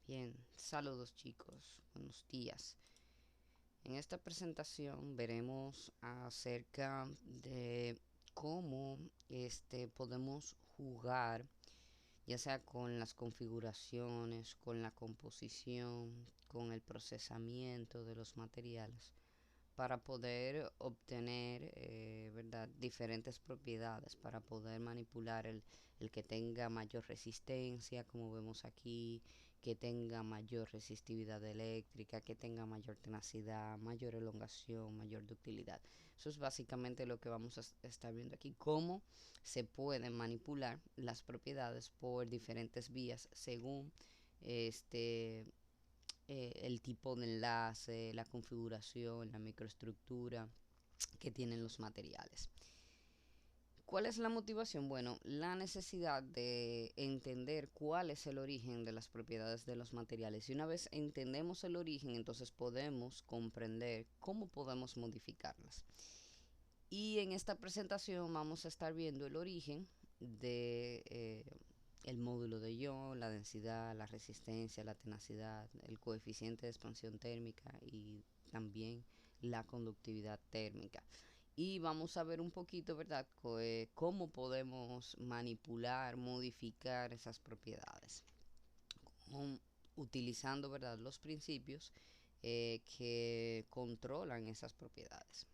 Bien, saludos chicos, buenos días. En esta presentación veremos acerca de cómo podemos jugar, ya sea con las configuraciones, con la composición, con el procesamiento de los materiales para poder obtener, ¿verdad? Diferentes propiedades, para poder manipular el que tenga mayor resistencia, como vemos aquí, que tenga mayor resistividad eléctrica, que tenga mayor tenacidad, mayor elongación, mayor ductilidad. Eso es básicamente lo que vamos a estar viendo aquí, cómo se pueden manipular las propiedades por diferentes vías según este el tipo de enlace, la configuración, la microestructura que tienen los materiales. ¿Cuál es la motivación? Bueno, la necesidad de entender cuál es el origen de las propiedades de los materiales. Y una vez entendemos el origen, entonces podemos comprender cómo podemos modificarlas. Y en esta presentación vamos a estar viendo el origen de el módulo de ion, la densidad, la resistencia, la tenacidad, el coeficiente de expansión térmica y también la conductividad térmica. Y vamos a ver un poquito, ¿verdad?, cómo podemos manipular, modificar esas propiedades, utilizando, ¿verdad?, los principios que controlan esas propiedades.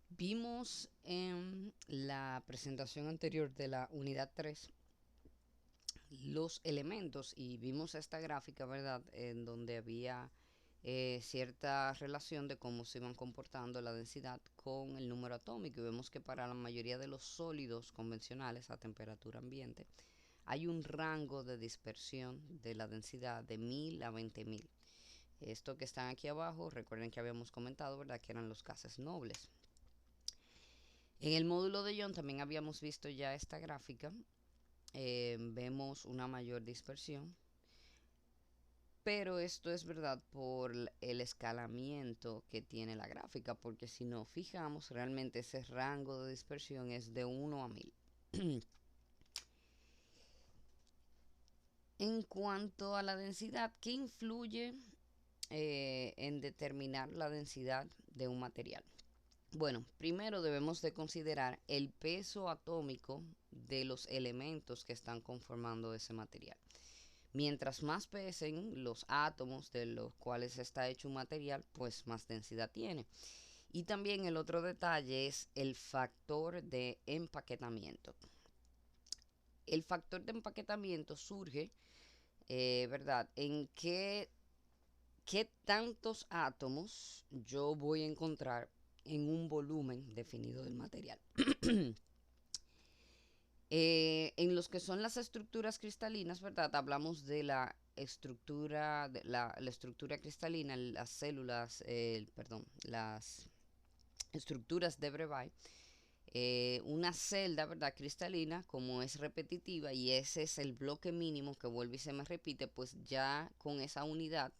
Vimos en la presentación anterior de la unidad 3 los elementos y vimos esta gráfica, ¿verdad?, en donde había cierta relación de cómo se iban comportando la densidad con el número atómico, y vemos que para la mayoría de los sólidos convencionales a temperatura ambiente hay un rango de dispersión de la densidad de 1000 a 20.000. Esto que están aquí abajo, recuerden que habíamos comentado, ¿verdad?, que eran los gases nobles. En el módulo de ion también habíamos visto ya esta gráfica. Vemos una mayor dispersión, pero esto es verdad por el escalamiento que tiene la gráfica, porque si nos fijamos, realmente ese rango de dispersión es de 1 a 1000. En cuanto a la densidad, ¿qué influye en determinar la densidad de un material? Bueno, primero debemos de considerar el peso atómico de los elementos que están conformando ese material. Mientras más pesen los átomos de los cuales está hecho un material, pues más densidad tiene. Y también el otro detalle es el factor de empaquetamiento. El factor de empaquetamiento surge, ¿verdad?, en qué tantos átomos yo voy a encontrar en un volumen definido del material. En los que son las estructuras cristalinas, ¿verdad? Hablamos de la estructura, la estructura cristalina, las células, perdón, las estructuras de Brebay. Una celda, ¿verdad?, cristalina, como es repetitiva y ese es el bloque mínimo que vuelve y se me repite, pues ya con esa unidad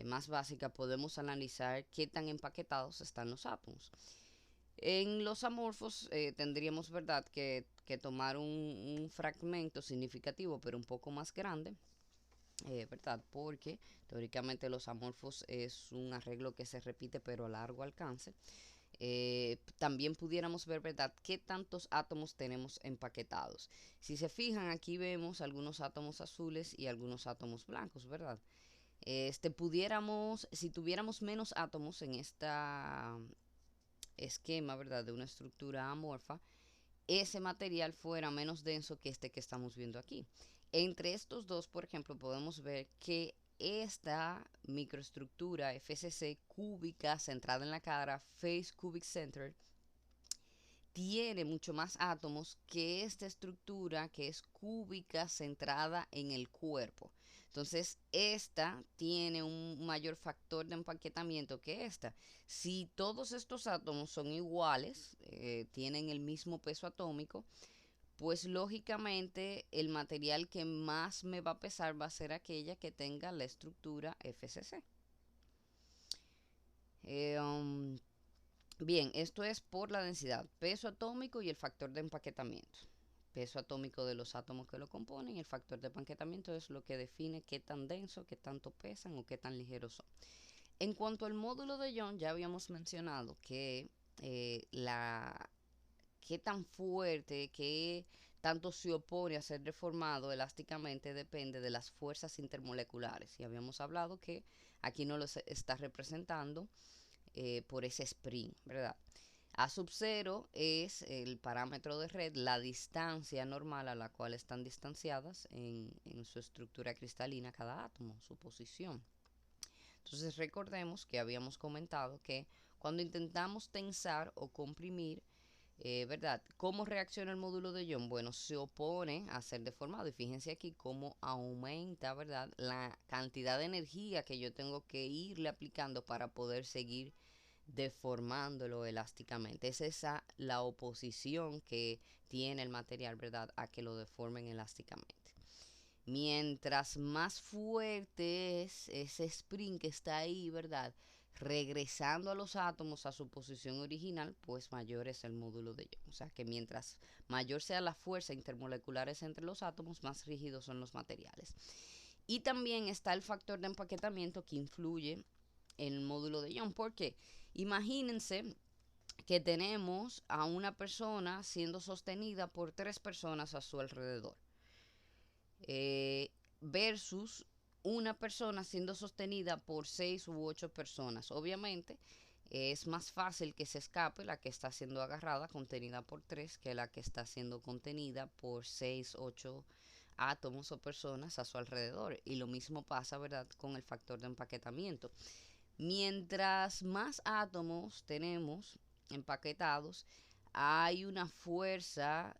más básica podemos analizar qué tan empaquetados están los átomos. En los amorfos tendríamos, ¿verdad?, que tomar un fragmento significativo, pero un poco más grande, ¿verdad? Porque teóricamente los amorfos es un arreglo que se repite, pero a largo alcance. También pudiéramos ver, ¿verdad?, qué tantos átomos tenemos empaquetados. Si se fijan, aquí vemos algunos átomos azules y algunos átomos blancos, ¿verdad? Si tuviéramos menos átomos en esta esquema, ¿verdad?, de una estructura amorfa, ese material fuera menos denso que este que estamos viendo aquí. Entre estos dos, por ejemplo, podemos ver que esta microestructura FCC cúbica centrada en la cara, Face Cubic Center, tiene mucho más átomos que esta estructura que es cúbica centrada en el cuerpo. Entonces, esta tiene un mayor factor de empaquetamiento que esta. Si todos estos átomos son iguales, tienen el mismo peso atómico, pues lógicamente el material que más me va a pesar va a ser aquella que tenga la estructura FCC. Eh, um, Bien, esto es por la densidad, peso atómico y el factor de empaquetamiento. peso atómico de los átomos que lo componen, y el factor de empaquetamiento es lo que define qué tan denso, qué tanto pesan o qué tan ligeros son. En cuanto al módulo de Young, ya habíamos mencionado que qué tan fuerte, qué tanto se opone a ser deformado elásticamente depende de las fuerzas intermoleculares. Y habíamos hablado que aquí no lo está representando por ese spring, ¿verdad? A sub 0 es el parámetro de red, la distancia normal a la cual están distanciadas en su estructura cristalina cada átomo, su posición. Entonces recordemos que habíamos comentado que cuando intentamos tensar o comprimir, ¿verdad? ¿Cómo reacciona el módulo de Young? Bueno, se opone a ser deformado. Y fíjense aquí cómo aumenta, ¿verdad? La cantidad de energía que yo tengo que irle aplicando para poder seguir deformándolo elásticamente. Es esa la oposición que tiene el material, ¿verdad? A que lo deformen elásticamente. Mientras más fuerte es ese spring que está ahí, ¿verdad? Regresando a los átomos a su posición original, pues mayor es el módulo de Young. O sea que mientras mayor sea la fuerza intermoleculares entre los átomos, más rígidos son los materiales. Y también está el factor de empaquetamiento que influye en el módulo de Young. ¿Por qué? Imagínense que tenemos a una persona siendo sostenida por 3 personas a su alrededor. Versus una persona siendo sostenida por 6 u 8 personas. Obviamente es más fácil que se escape la que está siendo agarrada, contenida por 3, que la que está siendo contenida por 6, 8 átomos o personas a su alrededor. Y lo mismo pasa, ¿verdad?, con el factor de empaquetamiento. Mientras más átomos tenemos empaquetados, hay una fuerza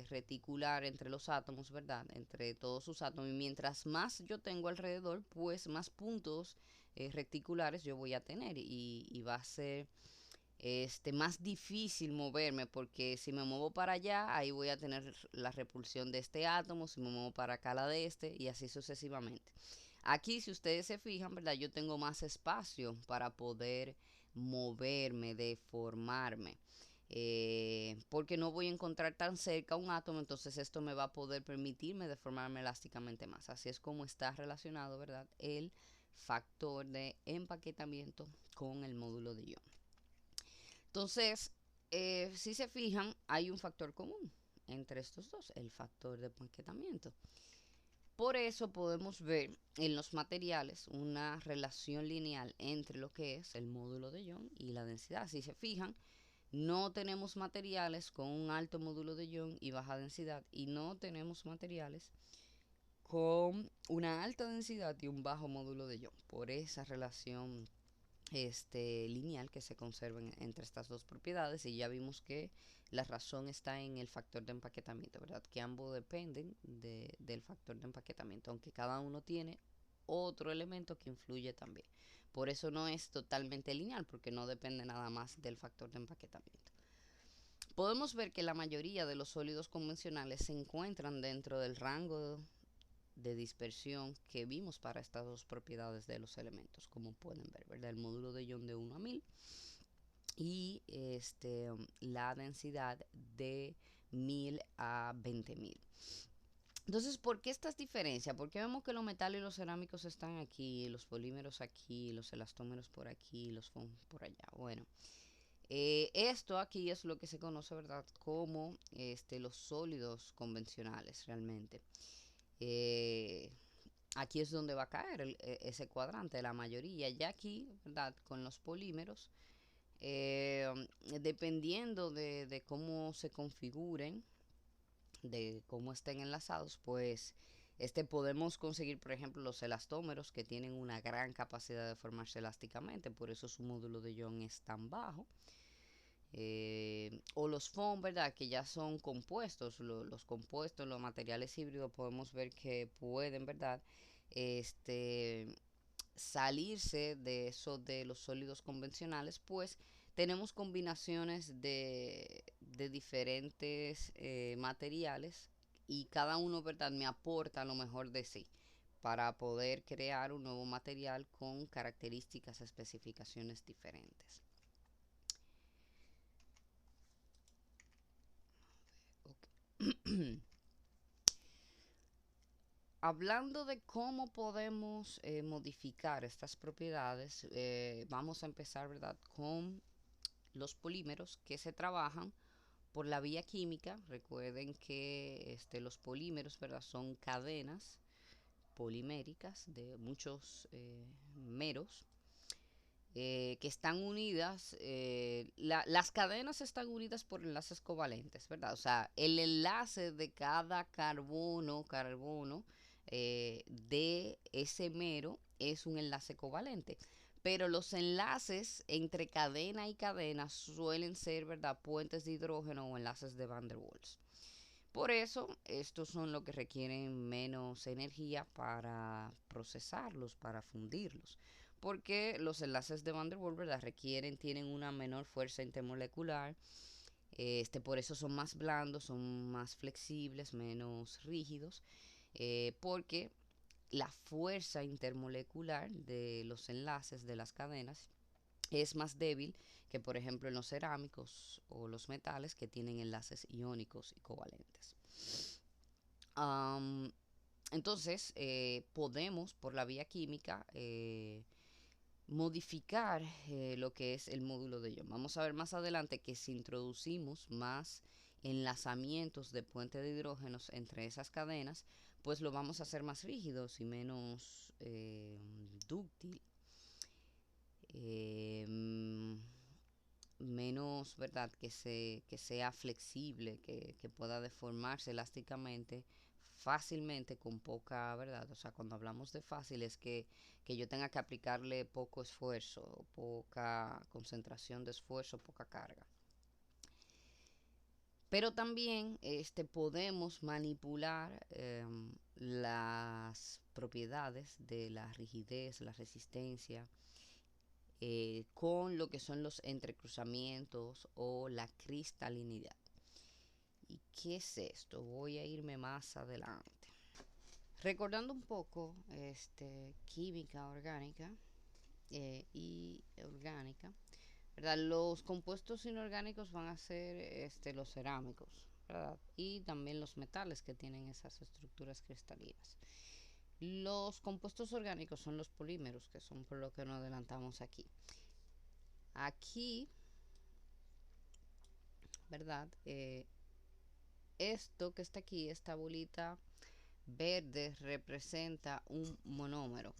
reticular entre los átomos, ¿verdad? Entre todos sus átomos. Y mientras más yo tengo alrededor, pues más puntos reticulares yo voy a tener. Y va a ser más difícil moverme, porque si me muevo para allá, ahí voy a tener la repulsión de este átomo. Si me muevo para acá, la de este, y así sucesivamente. Aquí, si ustedes se fijan, ¿verdad? Yo tengo más espacio para poder moverme, deformarme. Porque no voy a encontrar tan cerca un átomo, entonces esto me va a poder permitirme deformarme elásticamente más. Así es como está relacionado, ¿verdad?, el factor de empaquetamiento con el módulo de Young. Entonces, si se fijan, hay un factor común entre estos dos, el factor de empaquetamiento. Por eso podemos ver en los materiales una relación lineal entre lo que es el módulo de Young y la densidad. Si se fijan, no tenemos materiales con un alto módulo de Young y baja densidad, y no tenemos materiales con una alta densidad y un bajo módulo de Young, por esa relación lineal que se conserva entre estas dos propiedades. Y ya vimos que la razón está en el factor de empaquetamiento, ¿verdad? Que ambos dependen del factor de empaquetamiento, aunque cada uno tiene otro elemento que influye también. Por eso no es totalmente lineal, porque no depende nada más del factor de empaquetamiento. Podemos ver que la mayoría de los sólidos convencionales se encuentran dentro del rango de dispersión que vimos para estas dos propiedades de los elementos, como pueden ver, ¿verdad? El módulo de Young de 1 a 1000 y la densidad de 1000 a 20.000. Entonces, ¿por qué estas diferencias? ¿Por qué vemos que los metales y los cerámicos están aquí, los polímeros aquí, los elastómeros por aquí, los foam por allá? Bueno, esto aquí es lo que se conoce, ¿verdad?, como los sólidos convencionales realmente. Aquí es donde va a caer ese cuadrante, la mayoría. Ya aquí, ¿verdad?, con los polímeros, dependiendo de cómo se configuren, de cómo estén enlazados, pues podemos conseguir, por ejemplo, los elastómeros, que tienen una gran capacidad de formarse elásticamente, por eso su módulo de Young es tan bajo. O los foam, ¿verdad?, que ya son compuestos. Los compuestos, los materiales híbridos, podemos ver que pueden, ¿verdad?, salirse de eso de los sólidos convencionales, pues tenemos combinaciones de diferentes materiales, y cada uno, ¿verdad?, me aporta lo mejor de sí para poder crear un nuevo material con características, especificaciones diferentes. Okay. Hablando de cómo podemos modificar estas propiedades, vamos a empezar, ¿verdad?, con los polímeros que se trabajan por la vía química. Recuerden que los polímeros, ¿verdad?, son cadenas poliméricas de muchos meros que están unidas. Las cadenas están unidas por enlaces covalentes, ¿verdad? O sea, el enlace de cada carbono de ese mero es un enlace covalente. Pero los enlaces entre cadena y cadena suelen ser, ¿verdad?, puentes de hidrógeno o enlaces de Van der Waals. Por eso, estos son los que requieren menos energía para procesarlos, para fundirlos. Porque los enlaces de Van der Waals, ¿verdad?, tienen una menor fuerza intermolecular. Por eso son más blandos, son más flexibles, menos rígidos. Porque la fuerza intermolecular de los enlaces de las cadenas es más débil que, por ejemplo, en los cerámicos o los metales que tienen enlaces iónicos y covalentes. Um, entonces, podemos, por la vía química, modificar lo que es el módulo de ion. Vamos a ver más adelante que si introducimos más enlazamientos de puente de hidrógenos entre esas cadenas, pues lo vamos a hacer más rígidos y menos dúctil. Menos, ¿verdad?, que sea flexible, que pueda deformarse elásticamente fácilmente con poca, ¿verdad? O sea, cuando hablamos de fácil es que yo tenga que aplicarle poco esfuerzo, poca concentración de esfuerzo, poca carga. Pero también podemos manipular las propiedades de la rigidez, la resistencia, con lo que son los entrecruzamientos o la cristalinidad. ¿Y qué es esto? Voy a irme más adelante. Recordando un poco química orgánica y orgánica, ¿verdad? Los compuestos inorgánicos van a ser los cerámicos, ¿verdad? Y también los metales que tienen esas estructuras cristalinas. Los compuestos orgánicos son los polímeros, que son por lo que nos adelantamos aquí. Aquí, ¿verdad? Esto que está aquí, esta bolita verde, representa un monómero.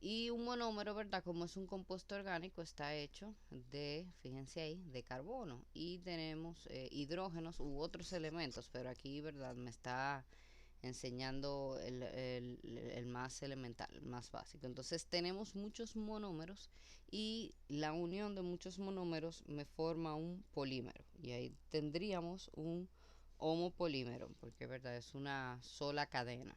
Y un monómero, ¿verdad?, como es un compuesto orgánico, está hecho de, fíjense ahí, de carbono. Y tenemos hidrógenos u otros elementos, pero aquí, ¿verdad?, me está enseñando el más elemental, el más básico. Entonces tenemos muchos monómeros y la unión de muchos monómeros me forma un polímero. Y ahí tendríamos un homopolímero, porque, ¿verdad?, es una sola cadena.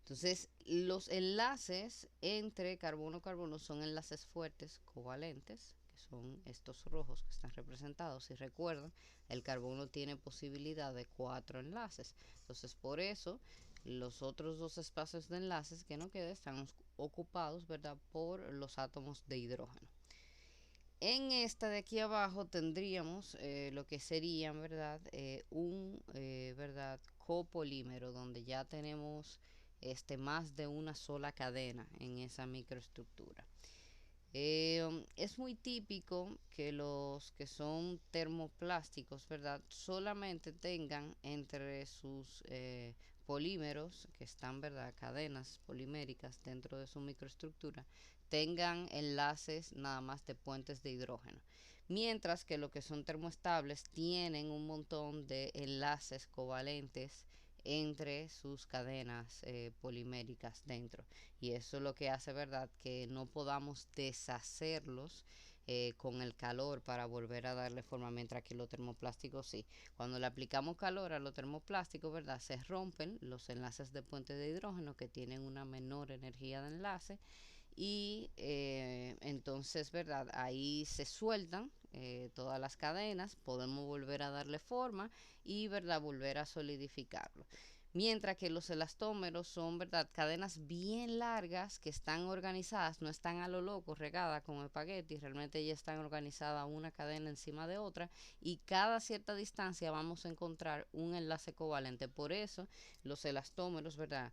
Entonces, los enlaces entre carbono-carbono son enlaces fuertes covalentes, que son estos rojos que están representados. Si recuerdan, el carbono tiene posibilidad de 4 enlaces. Entonces, por eso, los otros dos espacios de enlaces que no quedan están ocupados, ¿verdad?, por los átomos de hidrógeno. En esta de aquí abajo tendríamos lo que serían, ¿verdad?, ¿verdad?, copolímero, donde ya tenemos más de una sola cadena en esa microestructura. Es muy típico que los que son termoplásticos, ¿verdad?, solamente tengan entre sus polímeros, que están, ¿verdad?, cadenas poliméricas dentro de su microestructura, tengan enlaces nada más de puentes de hidrógeno. Mientras que lo que son termoestables tienen un montón de enlaces covalentes entre sus cadenas poliméricas dentro, y eso es lo que hace, verdad, que no podamos deshacerlos con el calor para volver a darle forma, mientras que los termoplásticos sí. Cuando le aplicamos calor a los termoplásticos, verdad, se rompen los enlaces de puente de hidrógeno que tienen una menor energía de enlace, y entonces, verdad, ahí se sueltan todas las cadenas, podemos volver a darle forma y, verdad, volver a solidificarlo. Mientras que los elastómeros son, ¿verdad?, cadenas bien largas que están organizadas, no están a lo loco regadas como espagueti, realmente ya están organizadas una cadena encima de otra y cada cierta distancia vamos a encontrar un enlace covalente. Por eso los elastómeros, ¿verdad?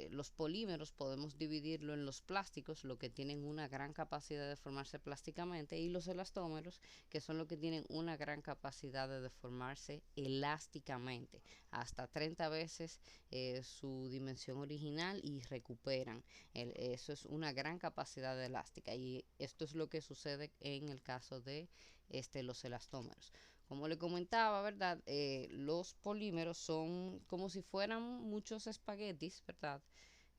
Los polímeros podemos dividirlo en los plásticos, lo que tienen una gran capacidad de formarse plásticamente, y los elastómeros, que son los que tienen una gran capacidad de deformarse elásticamente, hasta 30 veces su dimensión original y recuperan. Eso es una gran capacidad elástica y esto es lo que sucede en el caso de los elastómeros. Como le comentaba, ¿verdad? Los polímeros son como si fueran muchos espaguetis, ¿verdad?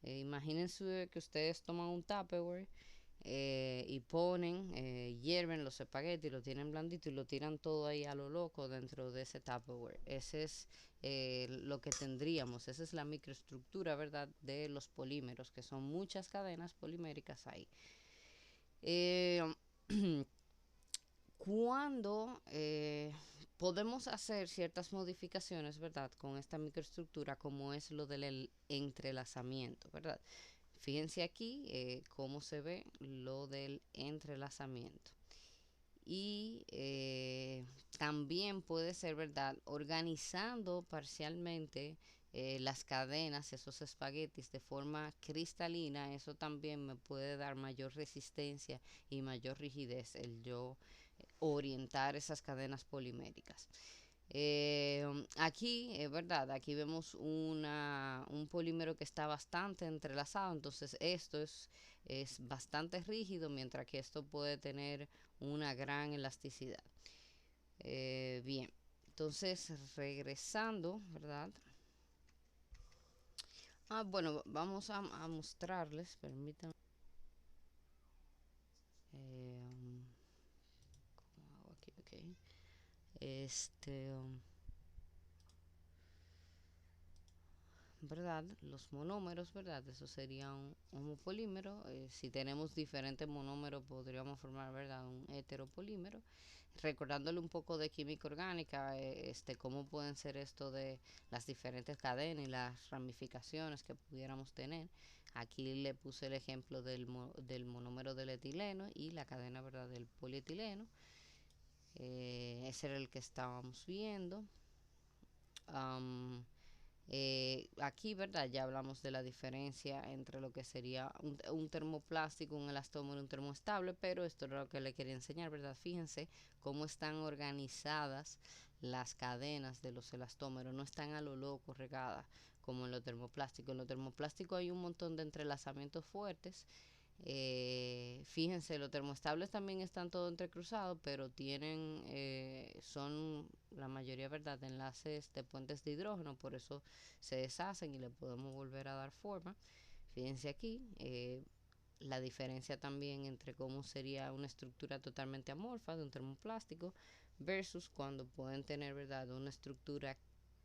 Imagínense que ustedes toman un Tupperware y ponen, hierven los espaguetis, lo tienen blandito y lo tiran todo ahí a lo loco dentro de ese Tupperware. Ese es lo que tendríamos, esa es la microestructura, ¿verdad?, de los polímeros, que son muchas cadenas poliméricas ahí. Eh, cuando podemos hacer ciertas modificaciones, ¿verdad?, con esta microestructura, como es lo del entrelazamiento, ¿verdad? Fíjense aquí cómo se ve lo del entrelazamiento. Y también puede ser, ¿verdad?, organizando parcialmente las cadenas, esos espaguetis de forma cristalina. Eso también me puede dar mayor resistencia y mayor rigidez, el yo orientar esas cadenas poliméricas. Aquí, es verdad, aquí vemos un polímero que está bastante entrelazado, entonces esto es bastante rígido, mientras que esto puede tener una gran elasticidad. Bien, entonces regresando, ¿verdad? Bueno, vamos a mostrarles, permítanme. ¿Cómo hago aquí? Ok. Este... ¿Verdad? Los monómeros, ¿verdad? Eso sería un homopolímero. Si tenemos diferentes monómeros, podríamos formar, ¿verdad?, un heteropolímero. Recordándole un poco de química orgánica, cómo pueden ser esto de las diferentes cadenas y las ramificaciones que pudiéramos tener. Aquí le puse el ejemplo del monómero del etileno y la cadena, ¿verdad?, del polietileno. Ese era el que estábamos viendo. Um, Aquí, ¿verdad? Ya hablamos de la diferencia entre lo que sería un termoplástico, un elastómero, un termoestable, pero esto es lo que le quería enseñar, ¿verdad? Fíjense cómo están organizadas las cadenas de los elastómeros, no están a lo loco regadas como en los termoplásticos. En los termoplásticos hay un montón de entrelazamientos fuertes. Fíjense, los termoestables también están todo entrecruzados, pero tienen, son la mayoría, ¿verdad?, de enlaces de puentes de hidrógeno, por eso se deshacen y le podemos volver a dar forma. Fíjense aquí, la diferencia también entre cómo sería una estructura totalmente amorfa de un termoplástico versus cuando pueden tener, ¿verdad?, una estructura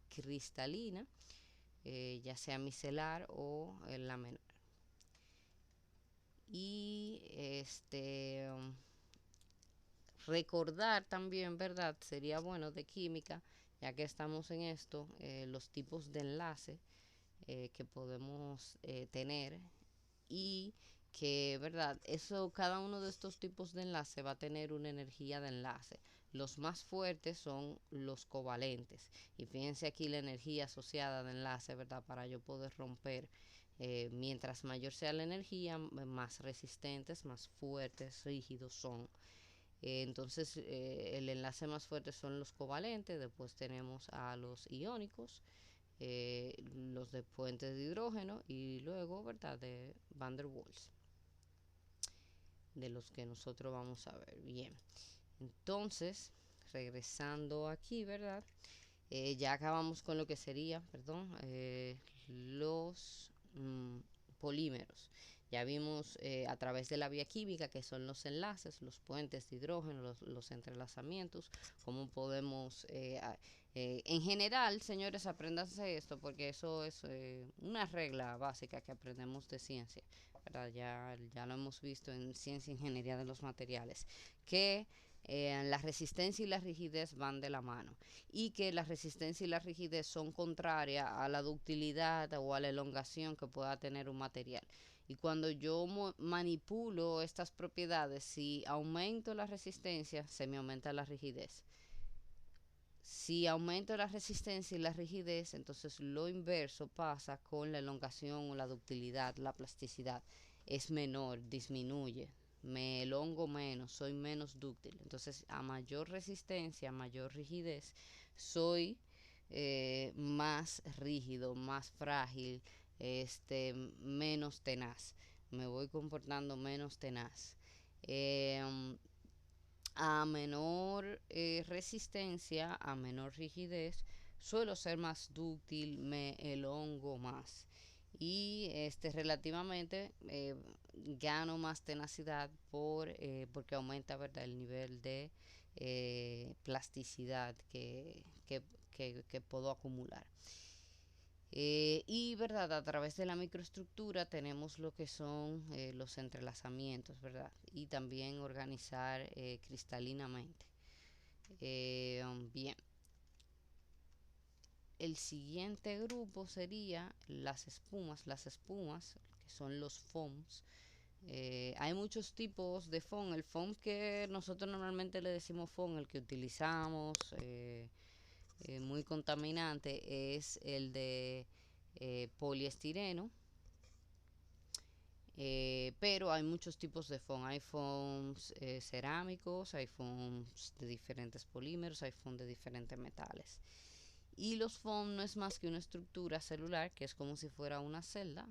cristalina, ya sea micelar o laminar. Y recordar también, ¿verdad? Sería bueno de química, ya que estamos en esto, los tipos de enlace que podemos tener y que, ¿verdad? Eso, cada uno de estos tipos de enlace va a tener una energía de enlace. Los más fuertes son los covalentes. Y fíjense aquí la energía asociada de enlace, ¿verdad? Para yo poder romper. Mientras mayor sea la energía, más resistentes, más fuertes, rígidos son. Entonces, el enlace más fuerte son los covalentes. Después tenemos a los iónicos, los de puentes de hidrógeno y luego, ¿verdad?, de Van der Waals, de los que nosotros vamos a ver. Bien, entonces, regresando aquí, ¿verdad? Ya acabamos con lo que sería, perdón, los polímeros. Ya vimos a través de la vía química que son los enlaces, los puentes de hidrógeno, los entrelazamientos, cómo podemos, en general, señores, apréndanse esto porque eso es una regla básica que aprendemos de ciencia, ¿verdad? Ya lo hemos visto en ciencia e ingeniería de los materiales, que La resistencia y la rigidez van de la mano y que la resistencia y la rigidez son contrarias a la ductilidad o a la elongación que pueda tener un material. Y cuando yo manipulo estas propiedades, si aumento la resistencia, se me aumenta la rigidez. Si aumento la resistencia y la rigidez, entonces lo inverso pasa con la elongación o la ductilidad, la plasticidad. Es menor, disminuye, me elongo menos, soy menos dúctil. Entonces, a mayor resistencia, a mayor rigidez, soy más rígido, más frágil, menos tenaz. Me voy comportando menos tenaz. Eh, a menor resistencia, a menor rigidez, suelo ser más dúctil, me elongo más y relativamente gano más tenacidad porque aumenta, ¿verdad?, el nivel de plasticidad que puedo acumular. Y verdad, a través de la microestructura tenemos lo que son los entrelazamientos, ¿verdad? Y también organizar cristalinamente. Bien, el siguiente grupo sería las espumas. Las espumas, que son los foams. Hay muchos tipos de foam. El foam que nosotros normalmente le decimos foam, el que utilizamos, muy contaminante, es el de poliestireno. Pero hay muchos tipos de foam. Hay foams cerámicos, hay foams de diferentes polímeros, hay foam de diferentes metales. Y los foam no es más que una estructura celular que es como si fuera una celda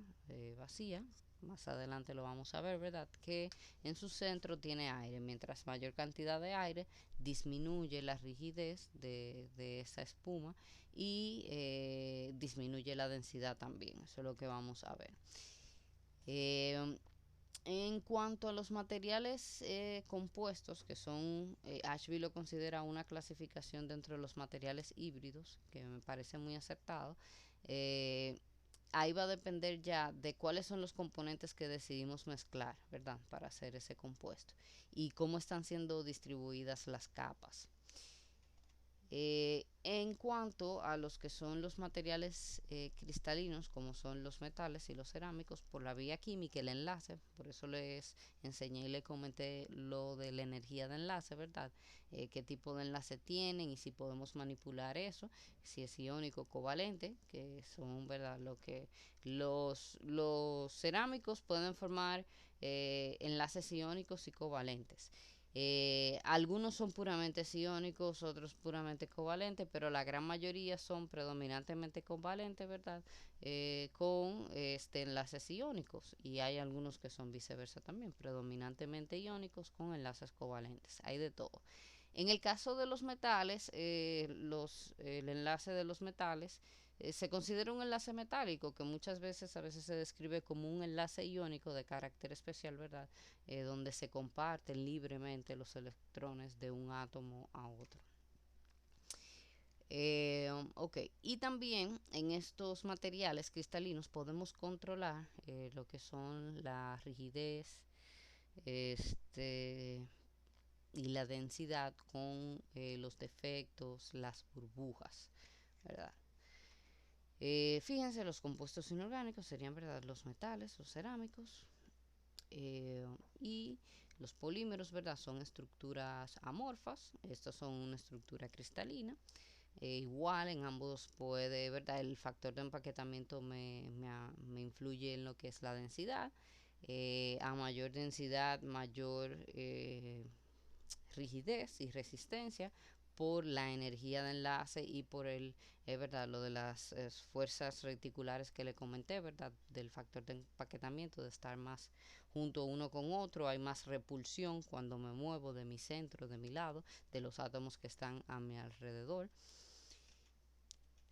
vacía. Más adelante lo vamos a ver, ¿verdad? Que en su centro tiene aire. Mientras mayor cantidad de aire, disminuye la rigidez de esa espuma y disminuye la densidad también. Eso es lo que vamos a ver. Eh, en cuanto a los materiales compuestos, que son, Ashby lo considera una clasificación dentro de los materiales híbridos, que me parece muy acertado. eh, Ahí va a depender ya de cuáles son los componentes que decidimos mezclar, ¿verdad?, para hacer ese compuesto y cómo están siendo distribuidas las capas. En cuanto a los que son los materiales cristalinos, como son los metales y los cerámicos, por la vía química, el enlace, por eso les enseñé y les comenté lo de la energía de enlace, ¿verdad? Qué tipo de enlace tienen y si podemos manipular eso, si es iónico o covalente, que son, ¿verdad?, lo que los cerámicos pueden formar enlaces iónicos y covalentes. Algunos son puramente iónicos, otros puramente covalentes, pero la gran mayoría son predominantemente covalentes, ¿verdad? Con enlaces iónicos. Y hay algunos que son viceversa también, predominantemente iónicos con enlaces covalentes. Hay de todo. En el caso de los metales, el enlace de los metales se considera un enlace metálico que muchas veces, a veces se describe como un enlace iónico de carácter especial, ¿verdad? Donde se comparten libremente los electrones de un átomo a otro. Ok, y también en estos materiales cristalinos podemos controlar lo que son la rigidez y la densidad con los defectos, las burbujas, ¿verdad? Fíjense, los compuestos inorgánicos serían, ¿verdad?, los metales, los cerámicos, y los polímeros, ¿verdad?, son estructuras amorfas. Estos son una estructura cristalina. Igual en ambos puede, ¿verdad?, el factor de empaquetamiento me influye en lo que es la densidad. A mayor densidad, mayor rigidez y resistencia por la energía de enlace y por verdad, lo de las fuerzas reticulares que le comenté, verdad, del factor de empaquetamiento, de estar más junto uno con otro. Hay más repulsión cuando me muevo de mi centro, de mi lado, de los átomos que están a mi alrededor.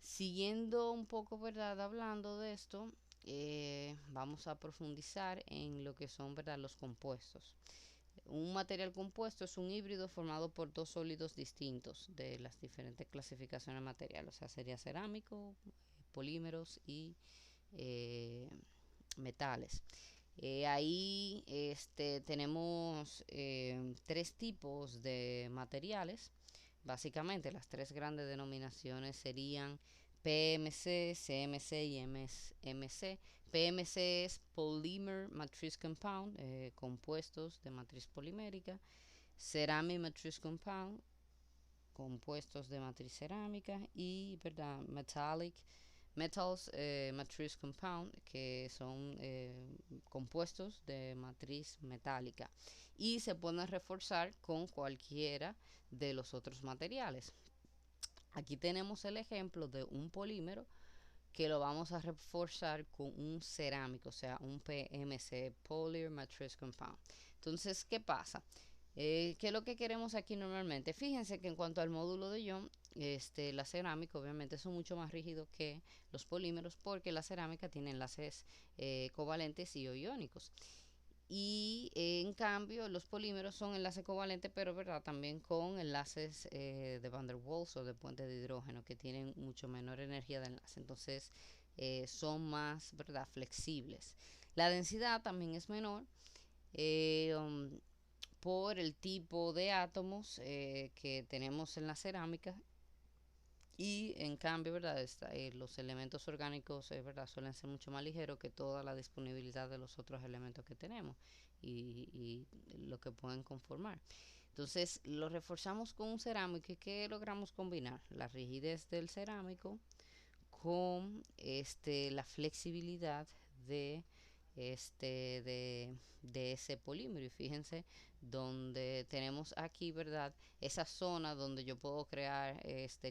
Siguiendo un poco, verdad, hablando de esto, vamos a profundizar en lo que son, verdad, los compuestos. Un material compuesto es un híbrido formado por dos sólidos distintos de las diferentes clasificaciones materiales. O sea, sería cerámico, polímeros y metales. Ahí tenemos tres tipos de materiales. Básicamente las tres grandes denominaciones serían PMC, CMC y MMC. PMC es Polymer Matrix Compound, compuestos de matriz polimérica. Ceramic Matrix Compound, compuestos de matriz cerámica. Y ¿verdad? Metals Matrix Compound, que son compuestos de matriz metálica. Y se pueden reforzar con cualquiera de los otros materiales. Aquí tenemos el ejemplo de un polímero que lo vamos a reforzar con un cerámico, o sea, un PMC, Polymer Matrix Compound. Entonces, ¿qué pasa? ¿Qué es lo que queremos aquí normalmente? Fíjense que en cuanto al módulo de Young, la cerámica obviamente son mucho más rígidos que los polímeros porque la cerámica tiene enlaces covalentes y iónicos. Y en cambio los polímeros son enlaces covalentes, pero verdad también con enlaces de Van der Waals o de puente de hidrógeno que tienen mucho menor energía de enlace. Entonces son más verdad flexibles. La densidad también es menor eh, um, por el tipo de átomos que tenemos en la cerámica. Y en cambio, ¿verdad? Los elementos orgánicos, ¿verdad? Suelen ser mucho más ligeros que toda la disponibilidad de los otros elementos que tenemos y lo que pueden conformar. Entonces, lo reforzamos con un cerámico y ¿qué logramos combinar? La rigidez del cerámico con la flexibilidad de de ese polímero. Y fíjense donde tenemos aquí, ¿verdad? Esa zona donde yo puedo crear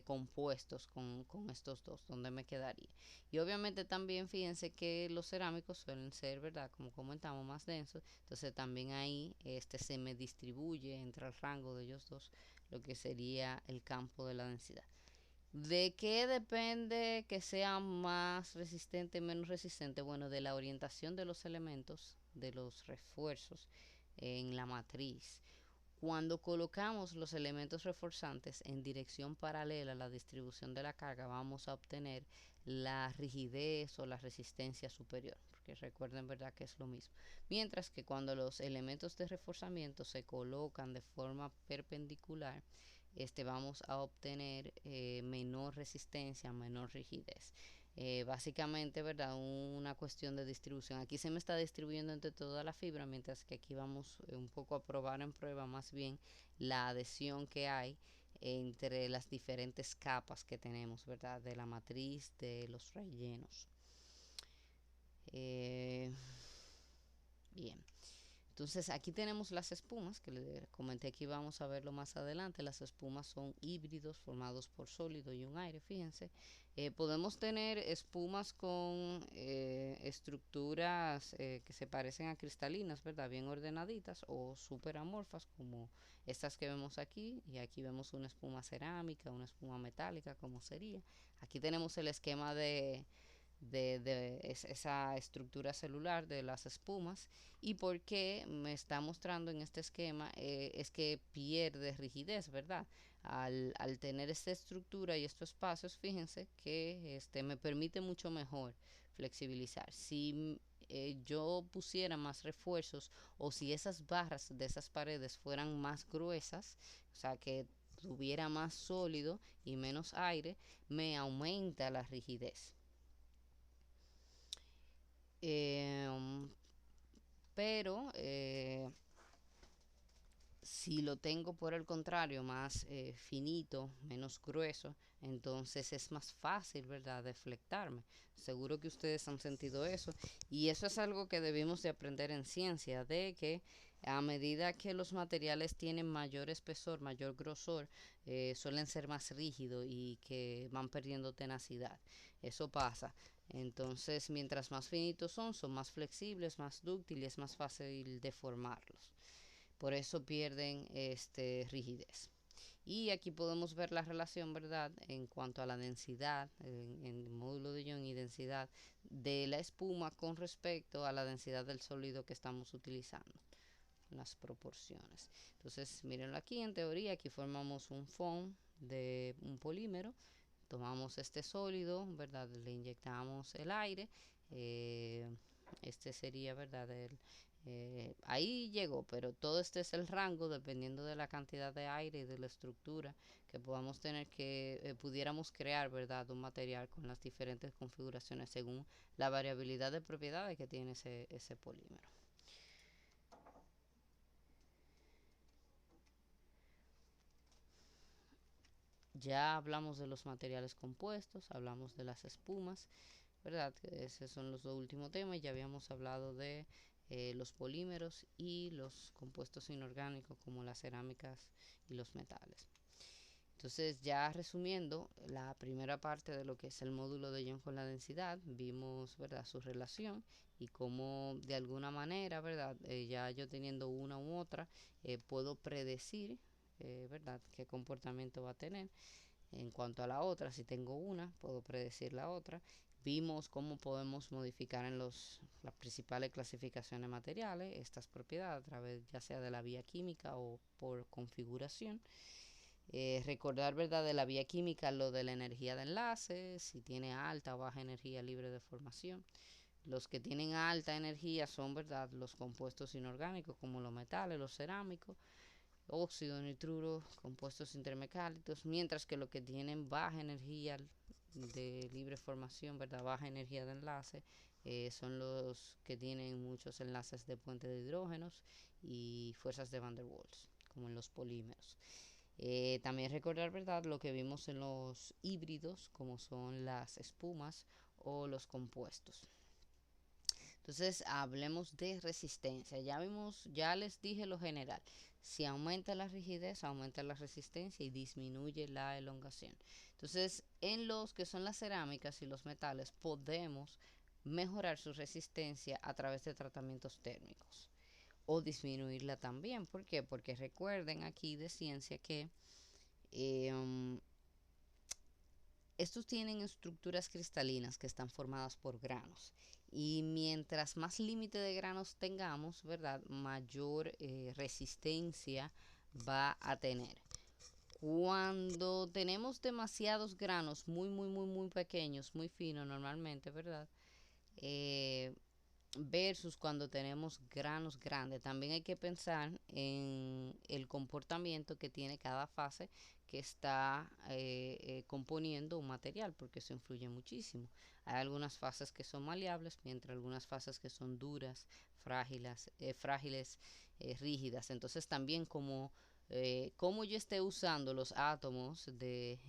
compuestos con estos dos, donde me quedaría. Y obviamente también fíjense que los cerámicos suelen ser, ¿verdad? Como comentamos, más densos. Entonces también ahí se me distribuye entre el rango de ellos dos lo que sería el campo de la densidad. ¿De qué depende que sea más resistente, menos resistente? Bueno, de la orientación de los elementos, de los refuerzos en la matriz. Cuando colocamos los elementos reforzantes en dirección paralela a la distribución de la carga, vamos a obtener la rigidez o la resistencia superior, porque recuerden, ¿verdad?, que es lo mismo. Mientras que cuando los elementos de reforzamiento se colocan de forma perpendicular, vamos a obtener menor resistencia, menor rigidez. Básicamente, ¿verdad? Una cuestión de distribución. Aquí se me está distribuyendo entre toda la fibra, mientras que aquí vamos un poco a probar en prueba más bien la adhesión que hay entre las diferentes capas que tenemos, ¿verdad? De la matriz de los rellenos. Bien. Entonces aquí tenemos las espumas, que les comenté que íbamos a verlo más adelante. Las espumas son híbridos formados por sólido y un aire, fíjense. Podemos tener espumas con estructuras que se parecen a cristalinas, ¿verdad? Bien ordenaditas o súper amorfas como estas que vemos aquí. Y aquí vemos una espuma cerámica, una espuma metálica, como sería. Aquí tenemos el esquema de esa estructura celular de las espumas. Y por qué me está mostrando en este esquema es que pierde rigidez, ¿verdad? Al tener esta estructura y estos espacios, fíjense que me permite mucho mejor flexibilizar. Si yo pusiera más refuerzos o si esas barras de esas paredes fueran más gruesas, o sea que tuviera más sólido y menos aire, me aumenta la rigidez. Eh, pero si lo tengo por el contrario más finito, menos grueso, entonces es más fácil, ¿verdad?, deflectarme. Seguro que ustedes han sentido eso. Y eso es algo que debemos de aprender en ciencia, de que a medida que los materiales tienen mayor espesor, mayor grosor, suelen ser más rígidos y que van perdiendo tenacidad. Eso pasa. Entonces, mientras más finitos son más flexibles, más dúctiles, es más fácil deformarlos. Por eso pierden rigidez. Y aquí podemos ver la relación, ¿verdad?, en cuanto a la densidad, en el módulo de Young y densidad de la espuma con respecto a la densidad del sólido que estamos utilizando, las proporciones. Entonces, mírenlo aquí, en teoría, aquí formamos un foam de un polímero, tomamos este sólido, ¿verdad?, le inyectamos el aire, Este sería, ¿verdad? Ahí llegó, pero todo este es el rango dependiendo de la cantidad de aire y de la estructura que podamos tener que pudiéramos crear, ¿verdad? Un material con las diferentes configuraciones según la variabilidad de propiedades que tiene ese polímero. Ya hablamos de los materiales compuestos, hablamos de las espumas, ¿verdad? Esos son los dos últimos temas. Ya habíamos hablado de los polímeros y los compuestos inorgánicos como las cerámicas y los metales. Entonces, ya resumiendo la primera parte de lo que es el módulo de Young con la densidad, vimos, ¿verdad?, su relación y cómo de alguna manera, ¿verdad?, ya yo teniendo una u otra, puedo predecir, ¿verdad?, qué comportamiento va a tener. En cuanto a la otra, si tengo una, puedo predecir la otra. Vimos cómo podemos modificar en las principales clasificaciones materiales estas propiedades a través ya sea de la vía química o por configuración. Recordar, ¿verdad?, de la vía química lo de la energía de enlace, si tiene alta o baja energía libre de formación. Los que tienen alta energía son, ¿verdad?, los compuestos inorgánicos como los metales, los cerámicos, óxido, nitruro, compuestos intermecálicos, mientras que los que tienen baja energía de libre formación, ¿verdad?, baja energía de enlace, son los que tienen muchos enlaces de puente de hidrógenos y fuerzas de Van der Waals, como en los polímeros. También recordar, ¿verdad?, lo que vimos en los híbridos, como son las espumas o los compuestos. Entonces, hablemos de resistencia. Ya vimos, ya les dije lo general. Si aumenta la rigidez, aumenta la resistencia y disminuye la elongación. Entonces, en los que son las cerámicas y los metales, podemos mejorar su resistencia a través de tratamientos térmicos o disminuirla también. ¿Por qué? Porque recuerden aquí de ciencia que eh, estos tienen estructuras cristalinas que están formadas por granos. Y mientras más límite de granos tengamos, ¿verdad?, mayor resistencia va a tener. Cuando tenemos demasiados granos muy pequeños, muy finos normalmente, ¿verdad? Eh, versus cuando tenemos granos grandes. También hay que pensar en el comportamiento que tiene cada fase que está componiendo un material, porque eso influye muchísimo. Hay algunas fases que son maleables, mientras algunas fases que son duras, frágiles, rígidas. Entonces también como yo esté usando los átomos de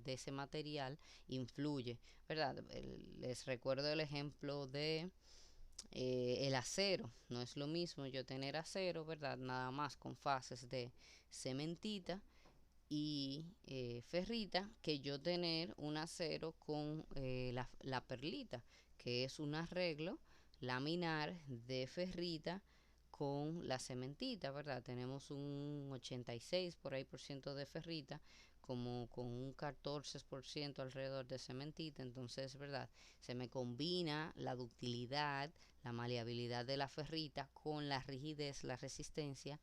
ese material influye, ¿verdad? Les recuerdo el ejemplo de el acero. No es lo mismo yo tener acero, ¿verdad?, nada más con fases de cementita y ferrita, que yo tener un acero con la perlita, que es un arreglo laminar de ferrita con la cementita, ¿verdad? Tenemos un 86 por ahí por ciento de ferrita, como con un 14% alrededor de cementita. Entonces, ¿verdad?, se me combina la ductilidad, la maleabilidad de la ferrita con la rigidez, la resistencia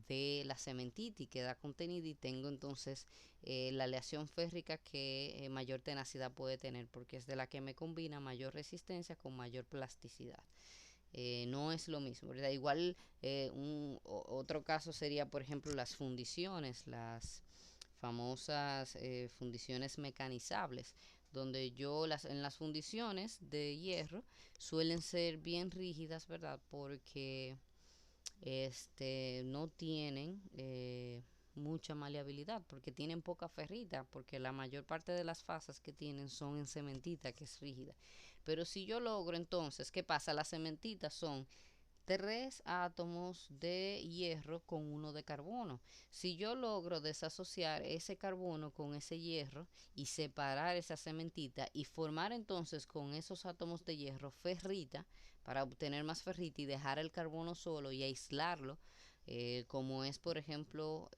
de la cementita y queda contenida, y tengo entonces la aleación férrica que mayor tenacidad puede tener, porque es de la que me combina mayor resistencia con mayor plasticidad. No es lo mismo, ¿verdad? Igual otro caso sería, por ejemplo, las fundiciones, las famosas fundiciones mecanizables, donde en las fundiciones de hierro suelen ser bien rígidas, ¿verdad? Porque no tienen mucha maleabilidad, porque tienen poca ferrita, porque la mayor parte de las fasas que tienen son en cementita, que es rígida. Pero si yo logro entonces, ¿qué pasa? Las cementitas son tres átomos de hierro con uno de carbono. Si yo logro desasociar ese carbono con ese hierro y separar esa cementita y formar entonces con esos átomos de hierro ferrita, para obtener más ferrita y dejar el carbono solo y aislarlo, como es por ejemplo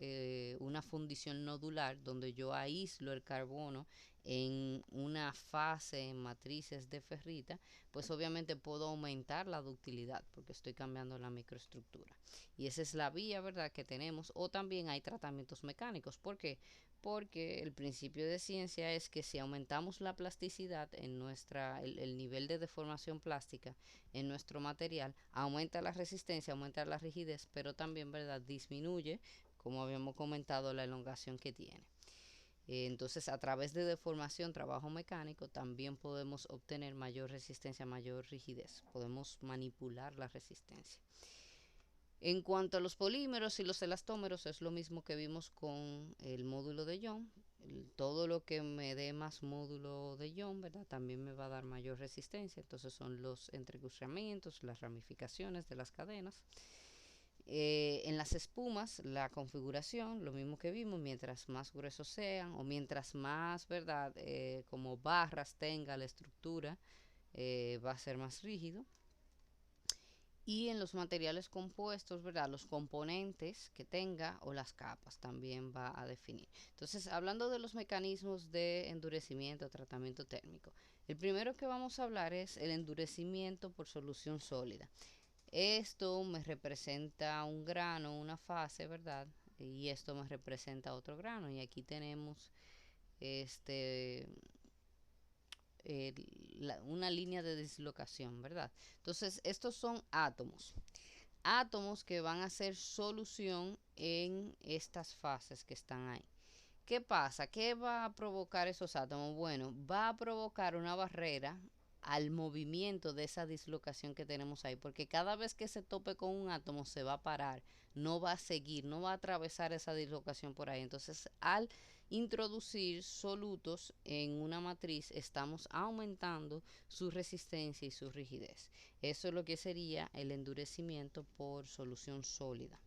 una fundición nodular, donde yo aíslo el carbono en una fase en matrices de ferrita, pues obviamente puedo aumentar la ductilidad porque estoy cambiando la microestructura. Y esa es la vía, ¿verdad?, que tenemos. O también hay tratamientos mecánicos. ¿Por qué? Porque el principio de ciencia es que si aumentamos la plasticidad en el nivel de deformación plástica en nuestro material, aumenta la resistencia, aumenta la rigidez, pero también, ¿verdad?, disminuye, como habíamos comentado, la elongación que tiene. Entonces, a través de deformación, trabajo mecánico, también podemos obtener mayor resistencia, mayor rigidez. Podemos manipular la resistencia. En cuanto a los polímeros y los elastómeros, es lo mismo que vimos con el módulo de Young. Todo lo que me dé más módulo de Young, ¿verdad?, también me va a dar mayor resistencia. Entonces son los entrecruzamientos, las ramificaciones de las cadenas. En las espumas, la configuración, lo mismo que vimos, mientras más gruesos sean o mientras más, ¿verdad?, como barras tenga la estructura, va a ser más rígido. Y en los materiales compuestos, ¿verdad?, los componentes que tenga o las capas también va a definir. Entonces, hablando de los mecanismos de endurecimiento, tratamiento térmico, el primero que vamos a hablar es el endurecimiento por solución sólida. Esto me representa un grano, una fase, ¿verdad? Y esto me representa otro grano. Y aquí tenemos este una línea de dislocación, ¿verdad? Entonces, estos son átomos. Átomos que van a hacer solución en estas fases que están ahí. ¿Qué pasa? ¿Qué va a provocar esos átomos? Bueno, va a provocar una barrera al movimiento de esa dislocación que tenemos ahí, porque cada vez que se tope con un átomo se va a parar, no va a seguir, no va a atravesar esa dislocación por ahí. Entonces, al introducir solutos en una matriz, estamos aumentando su resistencia y su rigidez. Eso es lo que sería el endurecimiento por solución sólida.